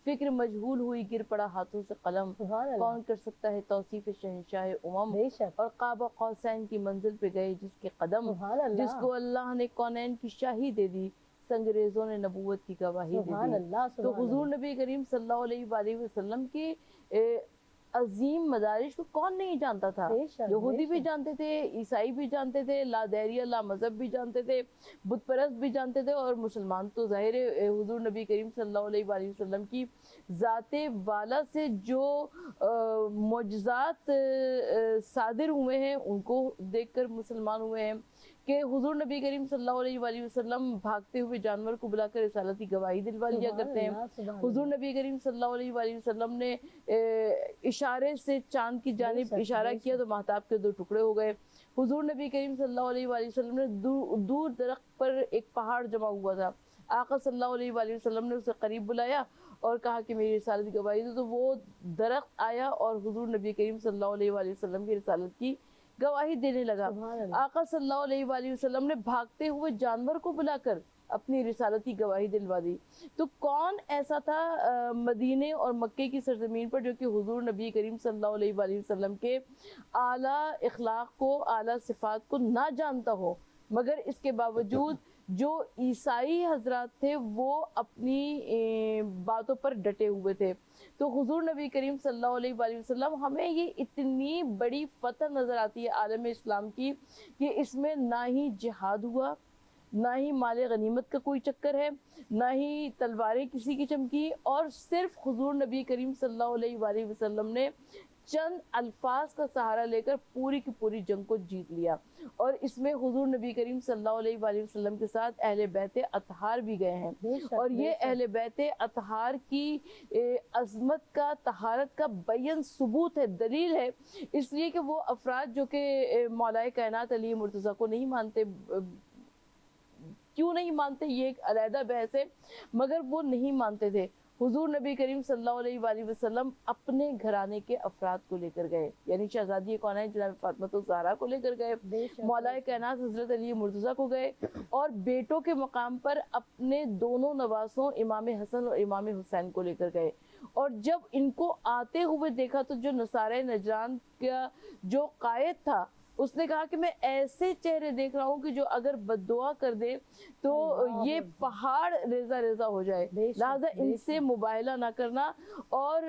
फ़िक्र मजहूल हुई गिर पड़ा हाथों से कलम, कौन कर सकता है तौसीफ़ शहंशाह उमम, और काबा कौसैन की मंजिल पे गए जिसके कदम, जिसको अल्लाह ने कौनैन की शाही दे दी, संगरेज़ों ने नबूवत की गवाही दे दी। तो हुजूर नबी करीम सल्लल्लाहु अलैहि वसल्लम की अजीम मदारिश को कौन नहीं जानता था? यहूदी भी जानते थे, ईसाई भी जानते थे, लादैरिया ला मज़हब भी जानते थे, बुत परस्त भी जानते थे, और मुसलमान तो ज़ाहिर है हुजूर नबी करीम सल्लल्लाहु अलैहि वसल्लम की ज़ाते वाला से जो मोजज़ात सादिर हुए हैं उनको देखकर मुसलमान हुए हैं कि हुजूर नबी करीम सल्लल्लाहु अलैहि वसल्लम भागते हुए जानवर को बुलाकर रिसालती गवाही दिलवा लिया करते हैं। हुजूर नबी करीम सल्लल्लाहु अलैहि वसल्लम ने इशारे से चांद की जानिब इशारा किया तो महताब के 2 टुकड़े हो गए। हुजूर नबी करीम सल्लल्लाहु अलैहि वसल्लम ने दूर दरख्त पर एक पहाड़ जमा हुआ था, आका सल्लल्लाहु अलैहि वसल्लम ने उसे करीब बुलाया और कहा कि मेरी रिसालत की गवाही दो, तो वो दरख्त आया और हुजूर नबी करीम सल्लल्लाहु अलैहि वसल्लम की रिसालत की गवाही देने लगा। आका सल्लल्लाहु अलैहि वसल्लम ने भागते हुए जानवर को बुलाकर अपनी रिसालती गवाही दिलवा दी। तो कौन ऐसा था मदीने और मक्के की सरजमीन पर जो कि हुजूर नबी करीम सल्लल्लाहु अलैहि वसल्लम के आला इखलाक को, आला सिफात को ना जानता हो, मगर इसके बावजूद जो ईसाई हजरात थे वो अपनी बातों पर डटे हुए थे। तो हुजूर नबी करीम सल्लल्लाहु अलैहि वसल्लम, हमें ये इतनी बड़ी फतह नज़र आती है आलम इस्लाम की कि इसमें ना ही जिहाद हुआ, ना ही माले गनीमत का कोई चक्कर है, ना ही तलवारें किसी की चमकी, और सिर्फ हुजूर नबी करीम सल्लल्लाहु अलैहि वसल्लम ने चंद अल्फाज का सहारा लेकर पूरी की पूरी जंग को जीत लिया। और इसमें हुजूर नबी करीम सल्लल्लाहु अलैहि वसल्लम के साथ अहले बैते अतहार भी गए हैं, और ये अहले बैते अतहार की अज़मत का, तहारत का बयन सबूत है, दलील है, इसलिए कि वो अफराद जो कि मौलाए कायनात अली मुर्तज़ा को नहीं मानते, क्यों नहीं मानते ये एक अलहदा बहस है, मगर वो नहीं मानते थे। हुजूर नबी करीम सल्लल्लाहु अलैहि वसल्लम अपने घराने के अफराद को लेकर गए, यानी शहजादी कौनैन जनाब फातिमा ज़हरा को लेकर गए, मौलाए कायनात हज़रत अली मुर्तज़ा को गए, और बेटों के मकाम पर अपने दोनों नवासों इमाम हसन और इमाम हुसैन को लेकर गए। और जब इनको आते हुए देखा तो जो नसारे नजरान का जो कायद था उसने कहा कि मैं ऐसे चेहरे देख रहा हूँ कि जो अगर बद्दुआ कर दे तो ये पहाड़ रेजा रेजा हो जाए, लिहाजा इनसे मुबाहला ना करना, और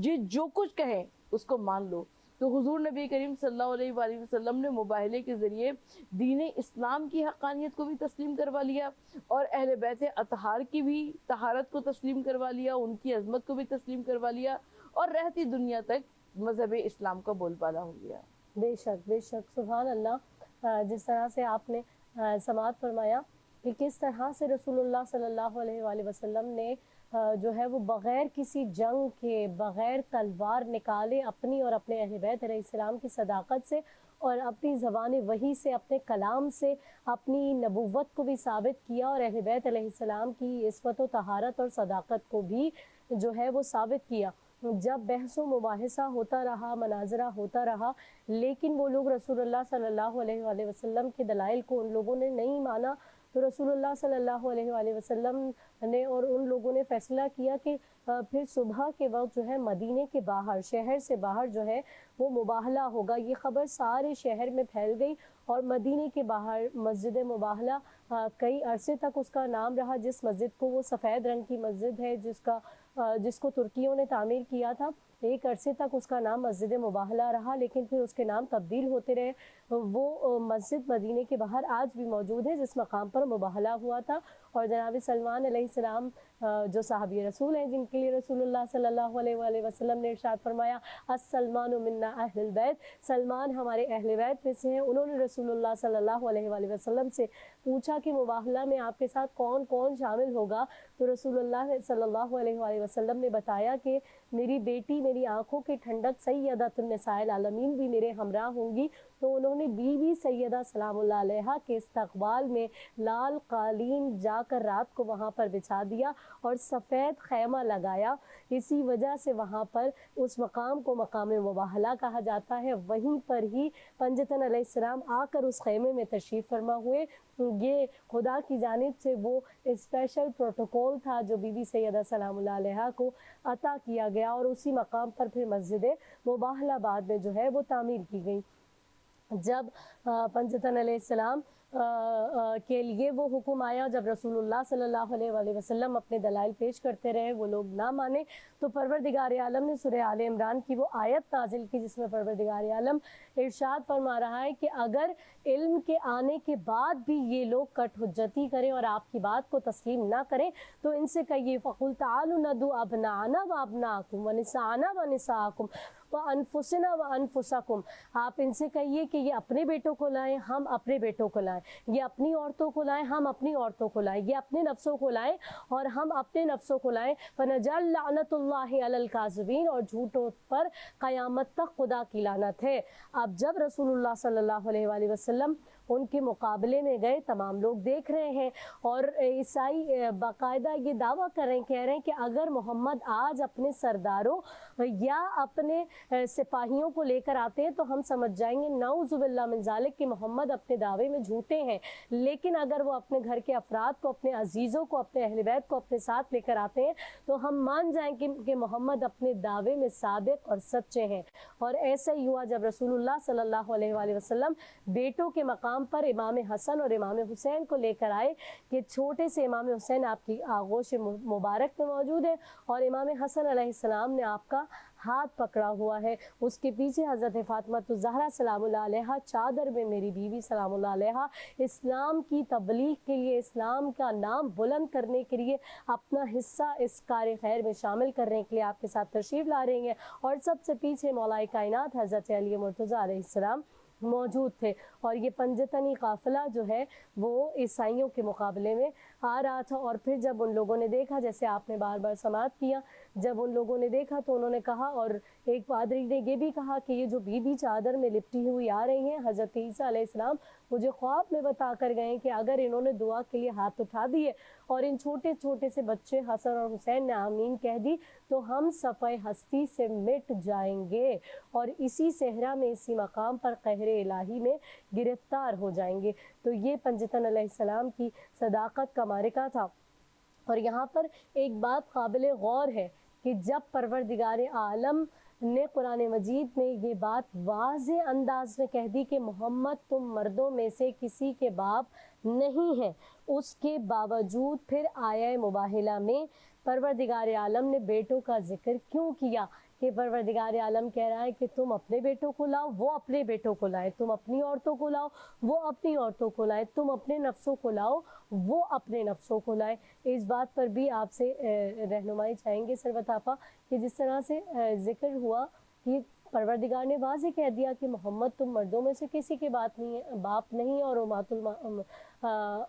ये जो कुछ कहें उसको मान लो। تو हुजूर नबी करीम सल्लल्लाहु अलैहि वसल्लम ने मुबाहले के ज़रिए दीन इस्लाम की हक़ानियत को भी तस्लीम करवा लिया और अहले बैत अतहार की भी तहारत को तस्लीम करवा लिया, उनकी अज़मत को भी तस्लीम करवा लिया और रहती दुनिया तक मज़हब इस्लाम का बोलबाला हो गया। बेशक बेशक, सुभान अल्लाह। जिस तरह से आपने समाअत फरमाया कि किस तरह से रसूलुल्लाह सल्लल्लाहु अलैहि वसल्लम ने जो है वो बग़ैर किसी जंग के, बग़ैर तलवार निकाले अपनी और अपने अहले बैत अलैहिस्सलाम की सदाकत से और अपनी ज़बान वही से, अपने कलाम से अपनी नबुव्वत को भी साबित किया और अहले बैत अलैहिस्सलाम की इस्मत व तहारत और सदाकत को भी जो है वो साबित किया। जब बहस व मुबाहिसा होता रहा, मनाजरा होता रहा, लेकिन वो लोग रसूलुल्लाह सल्लल्लाहु अलैहि वसल्लम के दलाइल को उन लोगों ने नहीं माना, तो रसूलुल्लाह सल्लल्लाहु अलैहि वसल्लम ने और उन लोगों ने फ़ैसला किया कि फिर सुबह के वक्त जो है मदीने के बाहर, शहर से बाहर जो है वो मुबाहला होगा। ये ख़बर सारे शहर में फैल गई और मदीने के बाहर मस्जिद मुबाहला कई अरसे तक उसका नाम रहा। जिस मस्जिद को, वो सफ़ेद रंग की मस्जिद है जिसको तुर्कियों ने तामीर किया था, एक अरसे तक उसका नाम मस्जिद मुबाहला रहा, लेकिन फिर उसके नाम तब्दील होते रहे। वो मस्जिद मदीने के बाहर आज भी मौजूद है जिस मकाम पर मुबाहला हुआ था। और जनाब सलमान अलैहिस्सलाम जो साहबी रसूल हैं, जिनके लिए रसूलुल्लाह सल्लल्लाहु अलैहि वसल्लम ने इरशाद फरमाया अस्सलमानु मिन्ना अहलुल बैत, सलमान हमारे अहले बैत में से हैं। उन्होंने रसूलुल्लाह सल्लल्लाहु अलैहि वसल्लम से पूछा कि मुबाहला में आपके साथ कौन कौन शामिल होगा, तो रसूलुल्लाह सल्लल्लाहु अलैहि वसल्लम ने बताया कि मेरी बेटी, मेरी आँखों की ठंडक सैयदतुन निसाइल आलमीन भी मेरे हमरा होंगी। तो उन्होंने बीवी सैयदा सलामुल्लाह अलैहा के इस्तकबाल में लाल कालीन जाकर रात को वहाँ पर बिछा दिया और सफ़ेद खैमा लगाया। इसी वजह से वहाँ पर उस मकाम को मकाम मुबाहला कहा जाता है। वहीं पर ही पंजतन अलैहिस्सलाम आकर उस खैमे में तशरीफ़ फरमा हुए। ये खुदा की जानिब से वो स्पेशल प्रोटोकॉल था जो बीबी सैयदा सलामुल्लाह अलैहा को अता किया गया और उसी मकाम पर फिर मस्जिद मुबाहला बाद में जो है वो तामीर की गई। जब पंजतन अलैहिस्सलाम के लिए वो हुक्म आया, जब रसूलुल्लाह सल्लल्लाहु अलैहि वसल्लम अपने दलाइल पेश करते रहे, वो लोग ना माने, तो परवरदिगार आलम ने सूरह आले इमरान की वो आयत नाजिल की जिसमें परवरदिगार आलम इरशाद फरमा रहा है कि अगर इल्म के आने के बाद भी ये लोग कट हुज्जती करें और आपकी बात को तस्लीम ना करें, तो इनसे कहिए फ़क़ुल तालू नदू अबनाना व अबनाकुम व निसाना व निसाकुम व अनफुसना व अनफुसकुम। आप इनसे कहिए कि ये अपने बेटों को लाएं, हम अपने बेटों को लाएं, ये अपनी औरतों को लाएं, हम अपनी औरतों को लाएं, ये अपने नफ्सों को लाएं और हम अपने नफ्सों को लाएं। फनजल लानतुल्लाहि अलल काज़िबीन, और झूठों पर क़यामत तक खुदा की लानत है। अब जब रसूलुल्लाह सल्लल्लाहु अलैहि वसल्लम उनके मुकाबले में गए, तमाम लोग देख रहे हैं और ईसाई बाकायदा ये दावा कर रहे हैं, कह रहे हैं कि अगर मोहम्मद आज अपने सरदारों या अपने सिपाहियों को लेकर आते हैं तो हम समझ जाएंगे नऊज़ुबिल्लाह मिन ज़ालिक कि मोहम्मद अपने दावे में झूठे हैं। लेकिन अगर वो अपने घर के अफराद को, अपने अजीज़ों को, अपने अहले बैत को अपने साथ लेकर आते हैं तो हम मान जाएंगे कि मोहम्मद अपने दावे में सादिक और सच्चे हैं। और ऐसा ही हुआ जब रसूलुल्लाह सल्लल्लाहु अलैहि वसल्लम बेटों के मकाम पर इमाम हसन और इमाम हुसैन को लेकर आए कि छोटे से इमाम हुसैन आपकी आगोश मुबारक में मौजूद है और इमाम हसन अलैहिस्सलाम ने आपका हाथ पकड़ा हुआ है, उसके पीछे हज़रत फ़ातिमा ज़हरा सलामुल्लाह अलैहा चादर में मेरी बीवी सलामुल्लाह अलैहा इस्लाम की तबलीग के लिए, इस्लाम का नाम बुलंद करने के लिए अपना हिस्सा इस कार्य खैर में शामिल करने के लिए आपके साथ तशरीफ़ ला रही हैं। और सबसे पीछे मौलाए कायनात हज़रत अली मुर्तज़ा अलैहिस्सलाम मौजूद थे। और ये पंजतनी काफ़िला जो है वो ईसाइयों के मुकाबले में आ रहा था। और फिर जब उन लोगों ने देखा, जैसे आपने बार बार समाअत किया, जब उन लोगों ने देखा तो उन्होंने कहा, और एक पादरी ने ये भी कहा कि ये जो बीबी चादर में लिपटी हुई आ रही हैं, हज़रत ईसा अलैहिस्सलाम मुझे ख्वाब में बता कर गए कि अगर इन्होंने दुआ के लिए हाथ उठा दिए और इन छोटे छोटे से बच्चे हसन और हुसैन ने आमीन कह दी तो हम सफ़े हस्ती से मिट जाएंगे और इसी सहरा में, इसी मकाम पर कहरे इलाही में गिरफ्तार हो जाएंगे। तो ये पंजतन अलैहिस्सलाम की सदाकत का मारिका था। और यहाँ पर एक बात काबिल गौर है कि जब परवरदिगार आलम ने कुरान मजीद में ये बात वाज़े अंदाज में कह दी कि मोहम्मद तुम मर्दों में से किसी के बाप नहीं है, उसके बावजूद फिर आया मुबाहिला में परवरदिगार आलम ने बेटों का जिक्र क्यों किया? کہ پروردگار عالم کہہ رہا ہے کہ تم اپنے بیٹوں کو لاؤ وہ اپنے بیٹوں کو لائے، تم اپنی عورتوں کو لاؤ وہ اپنی عورتوں کو لائے، تم اپنے نفسوں کو لاؤ وہ اپنے نفسوں کو لائے۔ اس بات پر بھی آپ سے رہنمائی چاہیں گے سروت آپا کہ جس طرح سے ذکر ہوا کہ پروردگار نے واضح کہہ دیا کہ محمد تم مردوں میں سے کسی کے باپ نہیں اور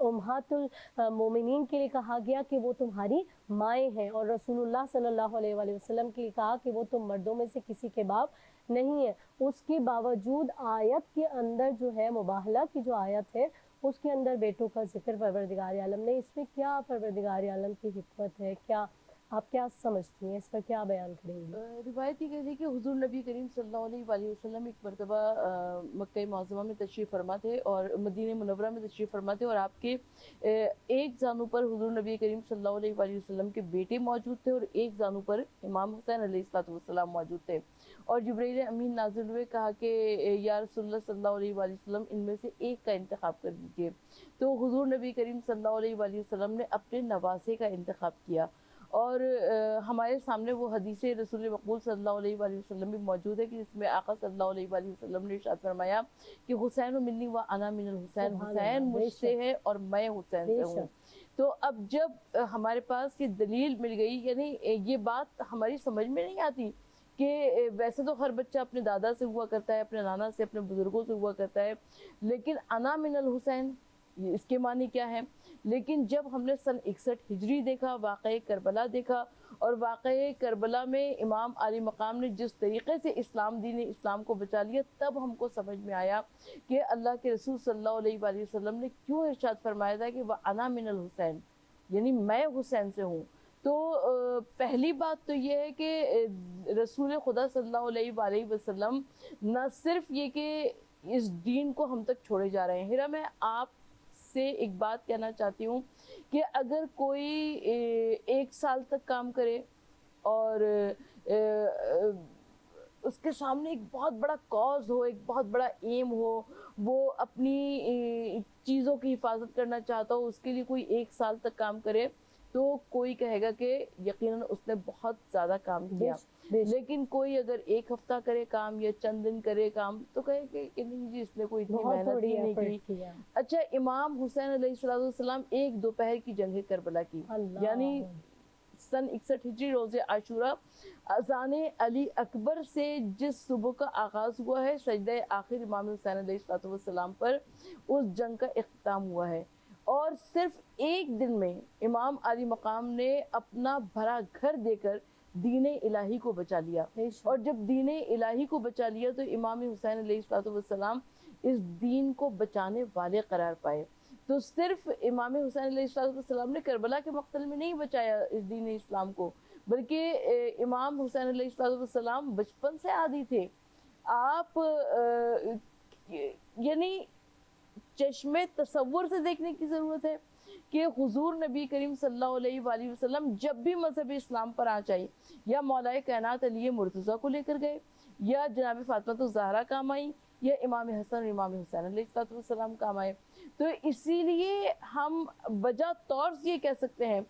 امہات المومنین کے لیے کہا گیا کہ وہ تمہاری مائیں ہیں، اور رسول اللہ صلی اللہ علیہ وآلہ وسلم کے لیے کہا کہ وہ تم مردوں میں سے کسی کے باپ نہیں ہے۔ اس کے باوجود آیت کے اندر جو ہے مباہلہ کی جو آیت ہے اس کے اندر بیٹوں کا ذکر پروردگار عالم نے، اس میں کیا پروردگار عالم کی حکمت ہے، کیا آپ کیا سمجھتی ہیں، اس پر کیا بیان کریں گی؟ روایت یہ کہتی ہے کہ حضور نبی کریم صلی اللہ علیہ وآلہ وسلم ایک مرتبہ مکہ معظمہ میں تشریف فرما تھے اور مدینہ منورہ میں تشریف فرما تھے، اور آپ کے ایک زانو پر حضور نبی کریم صلی اللہ علیہ وآلہ وسلم کے بیٹے موجود تھے اور ایک زانو پر امام حسین علیہ السلام موجود تھے، اور جبرائیل امین نازل ہوئے، کہا کہ یا رسول اللہ صلی اللہ علیہ وآلہ وسلم ان میں سے ایک کا انتخاب کر دیجئے۔ تو حضور نبی کریم صلی اللہ علیہ وآلہ وسلم نے اپنے نواسے کا انتخاب کیا، اور ہمارے سامنے وہ حدیث رسول مقبول صلی اللہ علیہ وآلہ وسلم بھی موجود ہے کہ جس میں آقا صلی اللہ علیہ وآلہ وسلم نے ارشاد فرمایا کہ حسین منی و انا من الحسین، حسین مجھ سے ہے اور میں حسین سے ہوں۔ تو اب جب ہمارے پاس یہ دلیل مل گئی، یعنی یہ بات ہماری سمجھ میں نہیں آتی کہ ویسے تو ہر بچہ اپنے دادا سے ہوا کرتا ہے، اپنے نانا سے، اپنے بزرگوں سے ہوا کرتا ہے، لیکن انا من الحسین اس کے معنی کیا ہے؟ لیکن جب ہم نے سن 61 ہجری دیکھا، واقعہ کربلا دیکھا، اور واقعہ کربلا میں امام علی مقام نے جس طریقے سے دین اسلام کو بچا لیا، تب ہم کو سمجھ میں آیا کہ اللہ کے رسول صلی اللہ علیہ وآلہ وسلم نے کیوں ارشاد فرمایا تھا کہ وَأَنَا مِنَ الْحُسَيْن، یعنی میں حسین سے ہوں۔ تو پہلی بات تو یہ ہے کہ رسول خدا صلی اللہ علیہ وآلہ وسلم نہ صرف یہ کہ اس دین کو ہم تک چھوڑے جا رہے ہیں۔ ہیرا، میں آپ سے ایک بات کہنا چاہتی ہوں کہ اگر کوئی 1 سال تک کام کرے اور اس کے سامنے ایک بہت بڑا کاز ہو، ایک بہت بڑا ایم ہو، وہ اپنی چیزوں کی حفاظت کرنا چاہتا ہو، اس کے لیے کوئی 1 سال تک کام کرے، تو کوئی کہے گا کہ یقیناً اس نے بہت زیادہ کام کیا۔ لیکن کوئی اگر 1 ہفتہ کرے کام یا چند دن کرے کام تو کہے کہ نہیں جی اس نے کوئی اتنی محنت ہی نہیں کی۔ اچھا، امام حسین علیہ السلام 1 دوپہر کی جنگ کربلا کی، یعنی سن 61 ہجری روز عاشورہ، اذان علی اکبر سے جس صبح کا آغاز ہوا ہے، سجدہ آخر امام حسین علیہ السلام پر اس جنگ کا اختتام ہوا ہے، اور صرف 1 دن میں امام علی مقام نے اپنا بھرا گھر دے کر دین الہی کو بچا لیا، اور جب دین الہی کو بچا لیا تو امام حسین علیہ السلام اس دین کو بچانے والے قرار پائے۔ تو صرف امام حسین علیہ السلام نے کربلا کے مقتل میں نہیں بچایا اس دین اسلام کو، بلکہ امام حسین علیہ السلام بچپن سے عادی تھے۔ آپ یعنی چشمے تصور سے دیکھنے کی ضرورت ہے کہ حضور نبی کریم صلی اللہ علیہ وآلہ وسلم جب بھی مذہب اسلام پر آ چاہی، یا مولا کائنات علی مرتضیٰ کو لے کر گئے، یا جناب فاطمہ الزہرا کام آئی، یا امام حسن اور امام حسین علیہ السلام کام آئے۔ تو اسی لیے ہم بجا طور سے یہ کہہ سکتے ہیں،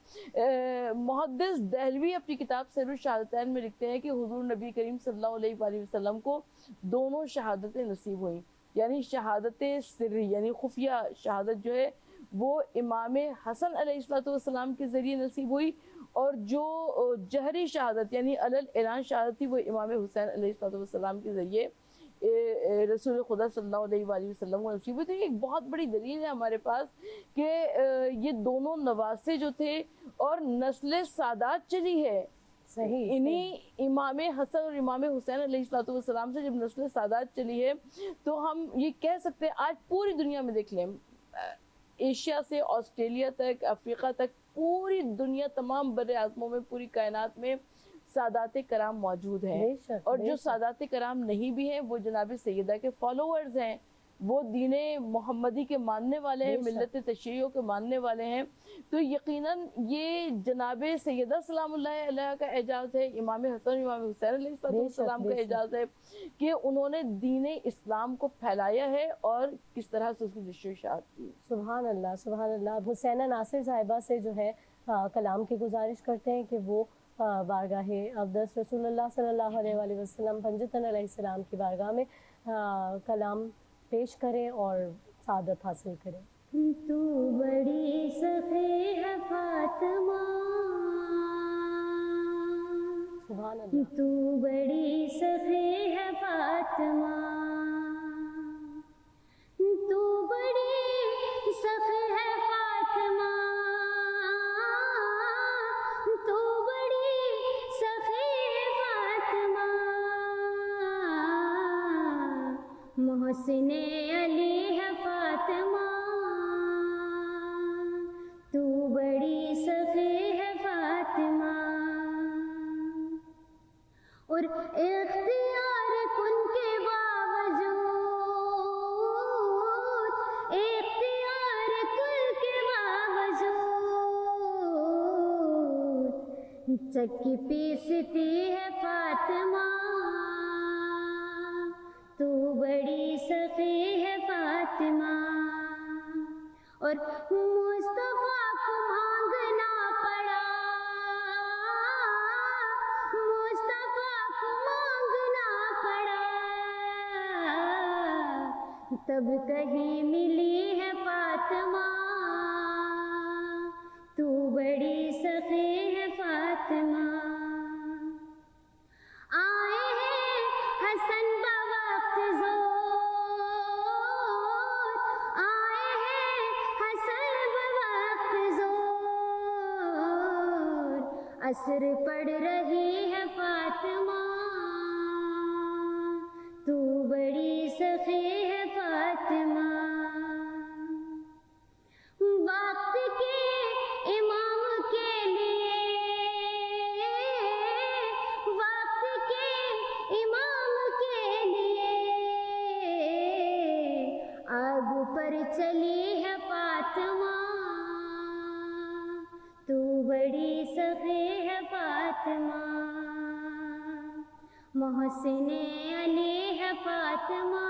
محدث دہلوی اپنی کتاب سیر الشہادتین میں لکھتے ہیں کہ حضور نبی کریم صلی اللہ علیہ وآلہ وسلم کو دونوں شہادتیں نصیب ہوئیں، یعنی شہادت سری یعنی خفیہ شہادت جو ہے وہ امام حسن علیہ السلام کے ذریعے نصیب ہوئی، اور جو جہری شہادت یعنی علل اعلان شہادت تھی وہ امام حسین علیہ السلام کے ذریعے رسول خدا صلی اللہ علیہ وآلہ وسلم کو نصیب ہوئی۔ تو یہ ایک بہت بڑی دلیل ہے ہمارے پاس کہ یہ دونوں نواسے جو تھے اور نسل سادات چلی ہے، انہی امام حسن اور امام حسین علیہ السلام سے جب نسل سادات چلی ہے، تو ہم یہ کہہ سکتے ہیں آج پوری دنیا میں دیکھ لیں، ایشیا سے آسٹریلیا تک، افریقہ تک، پوری دنیا، تمام بر اعظموں میں، پوری کائنات میں سادات کرام موجود ہیں، اور جو سادات کرام نہیں بھی ہیں وہ جناب سیدہ کے فالوورز ہیں، وہ دین محمدی کے ماننے والے ہیں، ملت تشیعوں کے ماننے والے ہیں۔ تو یقیناً یہ جناب سیدہ سلام اللہ علیہ کا اعجاز ہے، امام حسن امام حسین علیہ السلام کا اعجاز ہے کہ انہوں نے دین اسلام کو پھیلایا ہے اور کس طرح سے اس کی نشر و اشاعت کی۔ سبحان اللہ، سبحان اللہ۔ اب حسینہ ناصر صاحبہ سے جو ہے کلام کی گزارش کرتے ہیں کہ وہ बारगाह अक़दस रसूलुल्लाह सल्लल्लाहु अलैहि वसल्लम पंजतन अलैहिस्सलाम की बारगाह में कलाम पेश करें और सादत हासिल करें। तू बड़ी सखी है फातिमा, सुभान अल्लाह। तू बड़ी सखी है फातिमा, तू बड़ी सखी है फातिमा, तू बड़ी सखी है फातिमा, मोहसिन अली है फातिमा, तू बड़ी सखी है फातिमा। और इख्तियार कुन के बावजूद, इख्तियार कुन के बावजूद, चक्की पीसती है फातिमा, तू बड़ी सखी है फातिमा। और मुस्तफा को मांगना पड़ा, मुस्तफा को मांगना पड़ा, तब कहीं मिली है फातिमा, तू बड़ी सखी है फातिमा। आए हैं हसन बवक्त ज़ोर, आए हैं हसन बवक्त ज़ोर, असर पड़ रही है फातिमा, तू बड़ी सखी है फातिमा। वक्त के इमाम के लिए, वक्त के इमाम के लिए, आग पर चली है फातिमा, तू बड़ी सखी है फातिमा। मोहसिन अली है फातिमा,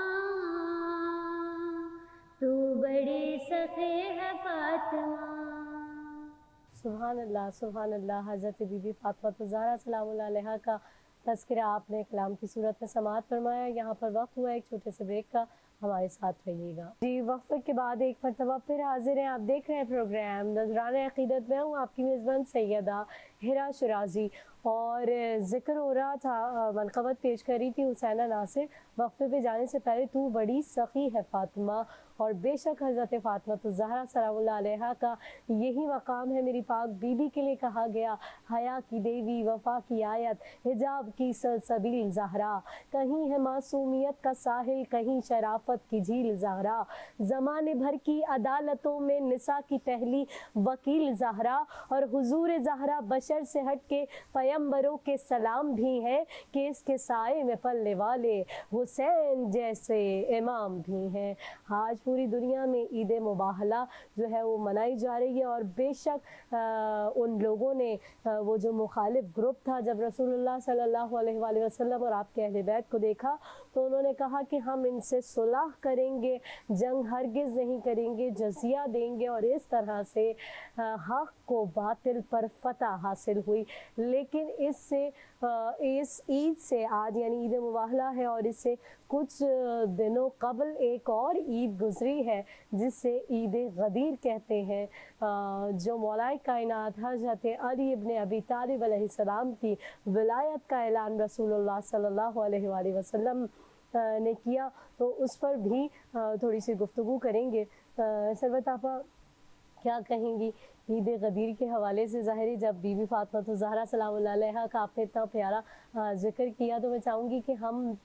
तू बड़ी सखी है फातिमा। सुभान अल्लाह, सुभान अल्लाह। हज़रत बीबी फातिमा ज़हरा सलामुल्लाह अलैहा का तज़किरा आपने कलाम की सूरत में समाअत फरमाया। यहाँ पर वक्त हुआ एक छोटे से ब्रेक का, हमारे साथ रहिएगा जी। वक्फ़े के बाद एक मरतबा फिर हाजिर हैं। आप देख रहे हैं प्रोग्राम नज़राने अक़ीदत में। हूँ आपकी मेज़बान सैयदा हिरा शिराज़ी और ज़िक्र हो रहा था, मनक़बत पेश करी थी हुसैना नासिर। वक्फ़े पे जाने से पहले तू बड़ी सखी है फातिमा, और बेशक हज़रत फ़ातिमा ज़हरा सलामुल्लाह अलैहा का यही मकाम है। मेरी पाक बीबी के लिए कहा गया, हया की देवी, वफ़ा की आयत, हिजाब की सलसबील ज़हरा, कहीं है मासूमियत का साहिल, कहीं शराफत की झील ज़हरा, ज़माने भर की अदालतों में निसा की पहली वकील ज़हरा, और हुजूर ज़हरा बशर से हट के पैगंबरों के सलाम भी हैं, कि इसके साए में पलने वाले हुसैन जैसे इमाम भी हैं। आज पूरी दुनिया में ईद मुबाहला जो है वो मनाई जा रही है, और बेशक उन लोगों ने वो जो मुखालिफ ग्रुप था, जब रसूलुल्लाह सल्लल्लाहु अलैहि वसल्लम और आपके अहले बैत को देखा तो उन्होंने कहा कि हम इनसे सुलह करेंगे, जंग हरगिज़ नहीं करेंगे, जजिया देंगे, और इस तरह से हक़ को बातिल पर फतह हासिल हुई। लेकिन इससे इस ईद से, आज यानी ईद मुबाहला है, और इससे कुछ दिनों कबल एक और ईद गुज़री है जिसे ईद गदीर कहते हैं, जो मौलाए कायनात हज़रत अली इब्न अबी तालिब अलैहिस्सलाम की विलायत का ऐलान रसूलुल्लाह सल्लल्लाहु अलैहि वसल्लम ने किया। तो उस पर भी थोड़ी सी गुफ्तगू करेंगे। सरवत आपा क्या कहेंगी ईद गदीर के हवाले से? ज़ाहिर जब बीबी फातिमा ज़हरा सलामुल्लाह अलैहा का आपने इतना प्यारा ज़िक्र किया, तो मैं चाहूँगी कि हम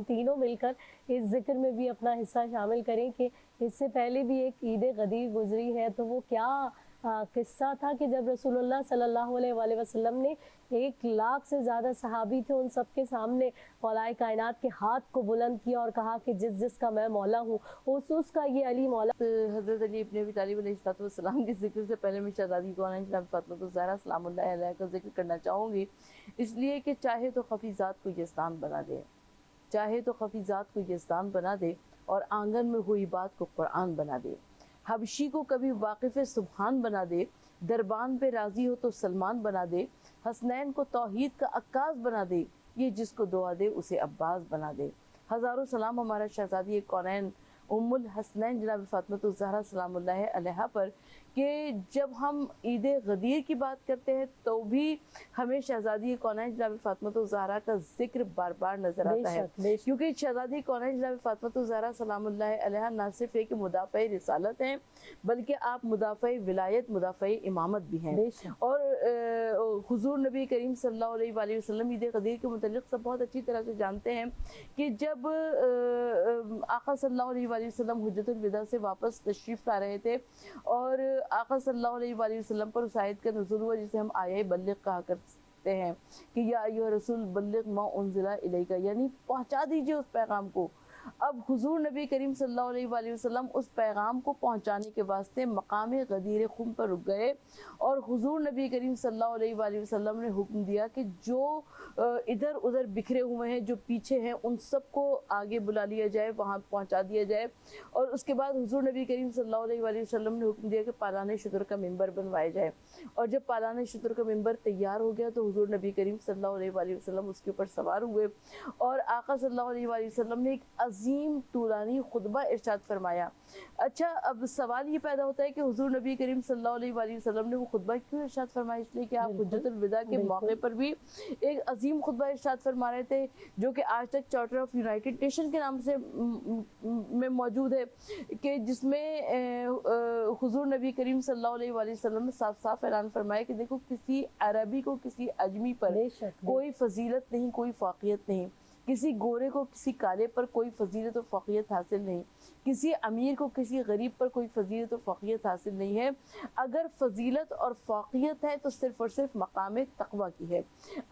तीनों मिलकर इस ज़िक्र में भी अपना हिस्सा शामिल करें कि इससे पहले भी एक ईद गदीर गुज़री है। तो वो क्या किस्सा था कि जब रसूलुल्लाह सल्लल्लाहु अलैहि वसल्लम ने 1 लाख से ज़्यादा सहाबी थे, उन सब के सामने मौलाए कायनात के हाथ को बुलंद किया और कहा कि जिसका मैं मौला हूँ उसका ये अली मौला। हज़रत अली इब्न अबी तालिब अलैहिस्सलाम के ज़िक्र से पहले मैं शहज़ादी कौन जनाब फातिमा ज़हरा सलामुल्लाह अलैहा का ज़िक्र करना चाहूँगी, इसलिए कि चाहे तो खफीज़ात को यज़दान बना दे, चाहे तो खफीज़ात को यज़दान बना दे, और आंगन में हुई बात को कुरान बना दे, हबशी को कभी वाक़िफ़ सुबहान बना दे, दरबान पे राजी हो तो सलमान बना दे, हसनैन को तौहीद का अक्कास बना दे, ये जिसको दुआ दे उसे अब्बास बना दे। हज़ारों सलाम हमारा शहज़ादी कौनैन उम्मुल हसनैन जनाब फ़ातिमा ज़हरा सलामुल्लाह अलैहा पर कि जब हम ईद गदीर की बात करते हैं तो भी हमें शहज़ादी कौनैन जनाब फ़ातिमा ज़हरा का जिक्र बार बार नज़र आता है, क्योंकि शहज़ादी कौनैन जनाब फ़ातिमा ज़हरा सलामुल्लाह अलैहा न सिर्फ एक मुदाफ़े रिसालत हैं बल्कि आप मुदाफ़े विलायत मुदाफ़े इमामत भी हैं। और हुज़ूर नबी करीम सल्लल्लाहु अलैहि वसल्लम ईद गदीर के मुतल्लिक़ सब बहुत अच्छी तरह से जानते हैं कि जब आका सल्लल्लाहु अलैहि वसल्लम हुज्जतुल विदा से वापस तशरीफ़ ला रहे थे और आका सल्लल्लाहु अलैहि वसल्लम पर उस आयत का नुज़ूल हुआ जिसे हम आये बल्लिग़ कहा करते हैं कि या अय्युहा रसूल बल्लिग़ मा उन्ज़िला इलैका, यानी पहुँचा दीजिए उस पैगाम को। अब हुजूर नबी करीम सल्लल्लाहु अलैहि वसल्लम उस पैगाम को पहुंचाने के वास्ते मकाम गदीर खुम पर रुक गए और हुजूर नबी करीम सल्लल्लाहु अलैहि वसल्लम ने हुक्म दिया कि जो इधर उधर बिखरे हुए हैं, जो पीछे हैं, उन सबको आगे बुला लिया जाए, वहां पहुंचा दिया जाए। और उसके बाद हुजूर नबी करीम सल्लल्लाहु अलैहि वसल्लम ने हुक्म दिया कि पालाने शुतर का मिंबर बनवाया जाए। और जब पालाने शुतर का मिंबर तैयार हो गया तो हुजूर नबी करीम सल्लल्लाहु अलैहि वसल्लम उसके ऊपर सवार हुए और आका सल्लल्लाहु अलैहि वसल्लम ने एक अजीम तूलानी खुतबा इरशाद फरमाया। अच्छा, अब सवाल ये पैदा होता है कि हुजूर नबी करीम सल्लल्लाहु अलैहि वसल्लम ने वो खुतबा क्यों इरशाद फरमाया? इसलिए कि आप हुज्जतुल विदा के मौके पर भी एक अजीम खुतबा इरशाद फरमा रहे थे जो कि आज तक चार्टर ऑफ यूनाइटेड नेशन के नाम से में मौजूद है, कि जिसमें हुजूर नबी करीम सल्लल्लाहु अलैहि वसल्लम ने साफ साफ ऐलान फरमाया कि देखो, किसी अरबी को किसी अजमी पर कोई फजीलत नहीं, कोई फाकियत नहीं, किसी गोरे को किसी काले पर कोई फजीलत और फ़ाक़ियत हासिल नहीं, किसी अमीर को किसी गरीब पर कोई फजीलत और फ़ाक़ियत हासिल नहीं है। अगर फजीलत और फ़ाक़ियत है तो सिर्फ़ और सिर्फ मकाम तक़वा की है।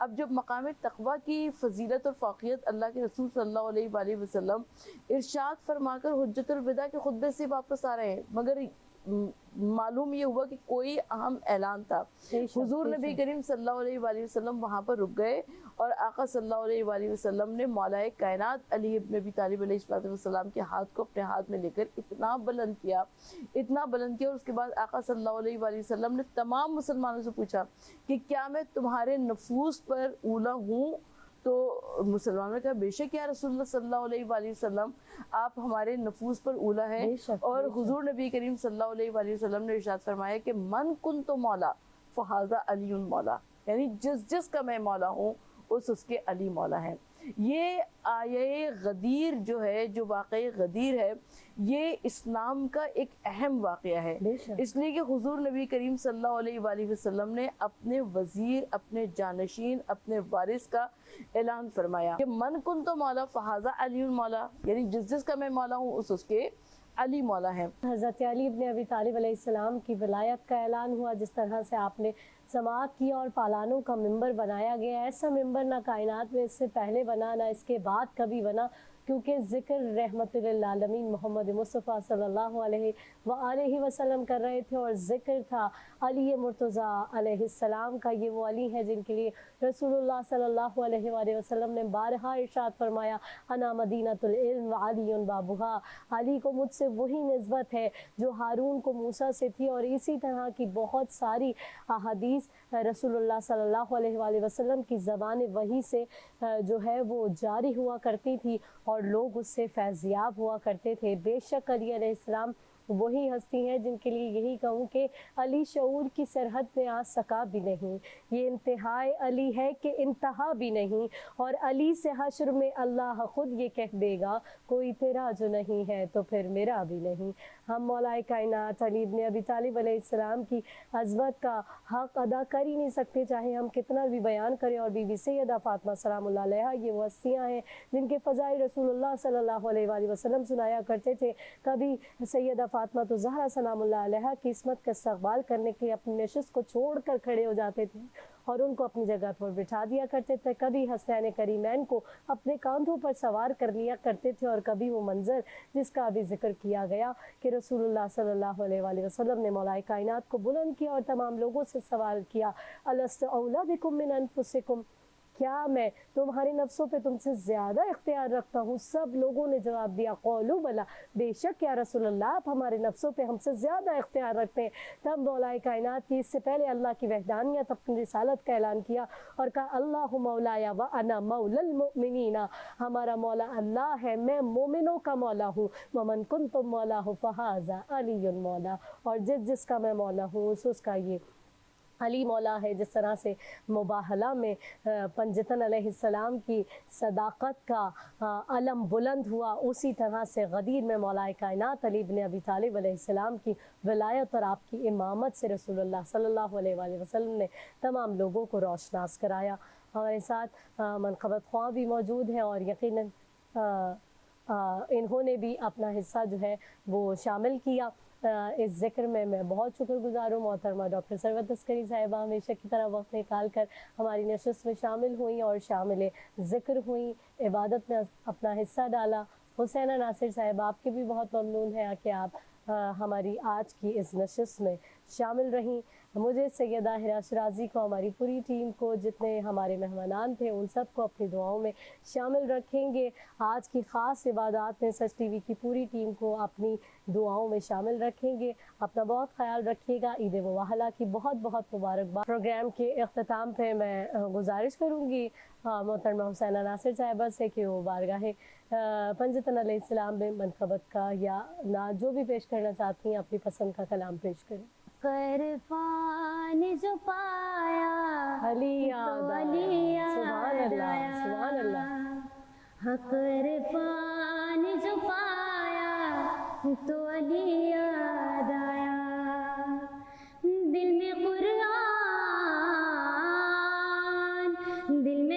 अब जब मकाम तक़वा की फजीलत और फ़ाक़ियत अल्लाह के रसूल सल्लल्लाहु अलैहि वसल्लम इरशाद फरमाकर हुज्जतुल विदा के खुतबे से वापस आ रहे हैं, मगर मालूम ये हुआ कि कोई अहम ऐलान था। हुजूर नबी करीम सल्लल्लाहु अलैहि वसल्लम वहाँ पर रुक गए और आका सल्लल्लाहु अलैहि वसल्लम ने मौलाए कायनात अली इब्न अबी तालिब अलैहिस्सलाम के हाथ को अपने हाथ में लेकर इतना बुलंद किया और उसके बाद आका सल्लल्लाहु अलैहि वसल्लम ने तमाम मुसलमानों से पूछा कि क्या मैं तुम्हारे नफूस पर ऊला हूँ? तो मुसलमानों ने कहा बेशक या रसूलुल्लाह सल्लल्लाहु अलैहि वसल्लम, आप हमारे नफूस पर ऊला है। और हुजूर नबी करीम सल्लल्लाहु अलैहि वसल्लम ने इरशाद फरमाया कि मन कुन तो मौला फहाजा अलीउन मौला, यानी जिसका मैं मौला हूँ उसके अली मौला है। ये आये गदीर जो है, जो वाक़ई गदीर है, ये इस्लाम का एक अहम वाक़या है, इसलिए कि हुजूर नबी करीम सल्लल्लाहु अलैहि वसल्लम ने अपने वज़ीर, अपने जानशीन, अपने वारिस का ऐलान फरमाया कि मन कुन तो मौला फहाजा अलीउन मौला, यानी जिसका मैं मौला हूँ उसके अली मौला है। हज़रत अली इब्न अबी तालिब अलैहिस्सलाम की विलायत का ऐलान हुआ, जिस तरह से आपने समाअत की और पालानों का मिंबर बनाया गया। ऐसा मिंबर ना कायनात में इससे पहले बना, ना इसके बाद कभी बना, क्योंकि ज़िक्र रहमतुल लिल आलमीन मोहम्मद मुस्तफ़ा सल्लल्लाहु अलैहि वसल्लम कर रहे थे और ज़िक्र था अली मुर्तज़ा अलैहिस्सलाम का। ये वो अली है जिनके लिए रसूलुल्लाह सल्लल्लाहु अलैहि वसल्लम ने बारहा इरशाद फरमाया, अना मदीनतुल इल्म व अलीउन बाबुहा, अली को मुझसे वही निस्बत है जो हारून को मूसा से थी। और इसी तरह की बहुत सारी अहादीस रसूलुल्लाह सल्लल्लाहु अलैहि वसल्लम की ज़बान वही से जो है वो जारी हुआ करती थी और लोग उससे फैज़याब हुआ करते थे। बेशक अली अलैहिस्सलाम वही हस्ती हैं जिनके लिए यही कहूँ कि अली शऊर की सरहद पे आ सका भी नहीं, ये इंतहाए अली है कि इंतहा भी नहीं। और अली से हश्र में अल्लाह ख़ुद ये कह देगा, कोई तेरा जो नहीं है तो फिर मेरा भी नहीं। हम मौलाए कायनात अली इब्न अबी तालिब अलैहिस्सलाम की अज़मत का हक़ अदा कर ही नहीं सकते, चाहे हम कितना भी बयान करें। और बीबी सैयदा फ़ातिमा सलामुल्लाह अलैहा ये वो हस्तियाँ हैं जिनके फ़ज़ाइल रसूलुल्लाह सल्लल्लाहु अलैहि वसल्लम सुनाया करते थे। कभी सैयदा फ़ातिमा तो ज़हरा सलामुल्लाह अलैहा की इस्मत का इस्तक़बाल करने के लिए अपनी नशिस्त को छोड़ कर खड़े हो जाते थे और उनको अपनी जगह पर बिठा दिया करते थे। कभी हसनैन करीमैन को अपने कांधों पर सवार कर लिया करते थे। और कभी वो मंजर जिसका अभी जिक्र किया गया कि रसूलुल्लाह सल्लल्लाहु अलैहि वसल्लम ने मौलाए कायनात को बुलंद किया और तमाम लोगों से सवाल किया, अलस्तु औला बिकुम मिन अनफुसिकुम, کیا میں تمہارے نفسوں پہ تم سے زیادہ اختیار رکھتا ہوں؟ سب لوگوں نے جواب دیا قولوا بلا، بے شک یا رسول اللہ آپ ہمارے نفسوں پہ ہم سے زیادہ اختیار رکھتے ہیں۔ تب مولا کائنات کی، اس سے پہلے اللہ کی وحدانیت، اپنی رسالت کا اعلان کیا اور کہا اللہ مولایا وانا مولا المؤمنین، ہمارا مولا اللہ ہے، میں مومنوں کا مولا ہوں۔ ومن کنتم مولا فہذا علی مولا، اور جس کا میں مولا ہوں اس کا یہ علی مولا ہے۔ جس طرح سے مباہلہ میں پنجتن علیہ السلام کی صداقت کا علم بلند ہوا، اسی طرح سے غدیر میں مولا کائنات علی بن ابی طالب علیہ السلام کی ولایت اور آپ کی امامت سے رسول اللہ صلی اللہ علیہ وآلہ وسلم نے تمام لوگوں کو روشناس کرایا۔ ہمارے ساتھ منقبت خواہ بھی موجود ہیں اور یقیناً انہوں نے بھی اپنا حصہ جو ہے وہ شامل کیا اس ذکر میں بہت شکر گزار ہوں۔ محترمہ ڈاکٹر ثروت عسکری صاحبہ ہمیشہ کی طرح وقت نکال کر ہماری نشست میں شامل ہوئیں اور شامل ذکر ہوئیں، عبادت میں اپنا حصہ ڈالا۔ حسینہ ناصر صاحبہ آپ کے بھی بہت ممنون ہیں کہ آپ ہماری آج کی اس نشست میں شامل رہیں۔ مجھے سیدہ ہرا شرازی کو، ہماری پوری ٹیم کو، جتنے ہمارے مہمانان تھے ان سب کو اپنی دعاؤں میں شامل رکھیں گے۔ آج کی خاص عبادات میں سچ ٹی وی کی پوری ٹیم کو اپنی دعاؤں میں شامل رکھیں گے۔ اپنا بہت خیال رکھیے گا۔ عید مباہلہ کی بہت بہت مبارکباد۔ پروگرام کے اختتام پہ میں گزارش کروں گی محترمہ حسینہ ناصر صاحبہ سے کہ وہ بارگاہ پنجتن علیہ السلام میں منقبت کا یا نعت جو بھی پیش کرنا چاہتی ہیں اپنی پسند کا کلام پیش کریں۔ قرفان جو پایا علی یاد آیا، سبحان اللہ سبحان اللہ۔ قرفان جو پایا تو علی یاد آیا، دل میں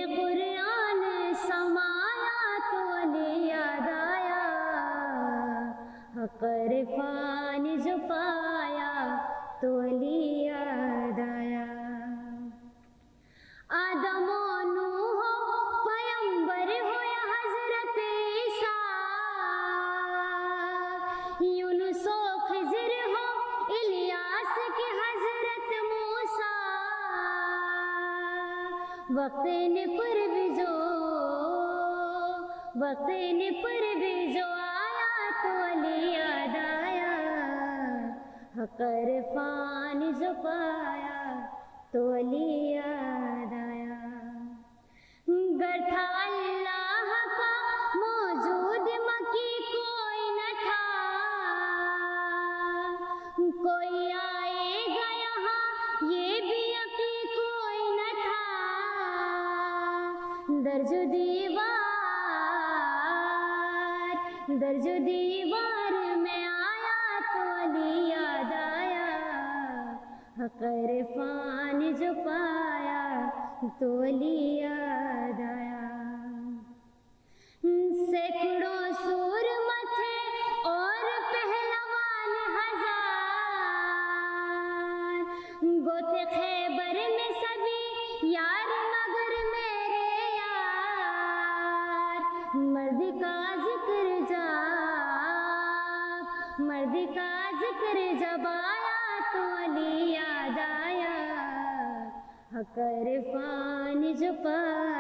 قرآن سمایا تو علی یاد آیا، قرفان جو پایا تو علی یاد آیا۔ آدم و نوح ہو پیمبر ہو یا حضرت عیسیٰ، یونس و خضر ہو الیاس کی حضرت موسیٰ، وقت نے پر بھی جو آیا تو علی یاد آیا، قرفان جو پایا تو علی یاد آیا۔ گر تھا اللہ کا موجود مکی کوئی نہ تھا، کوئی آئے گا یہاں یہ بھی یقین کوئی نہ تھا، درج دیوار میں آیا تو علی یاد آیا، قرفان جو پایا تو علی یاد آیا۔ سینکڑوں سور متھے اور پہلوان ہزار، گوتھے خیبر میں سبھی یار مگر میرے یار، مرد کا ذکر جب آیا تو علی یاد آیا، قرفان جو پایا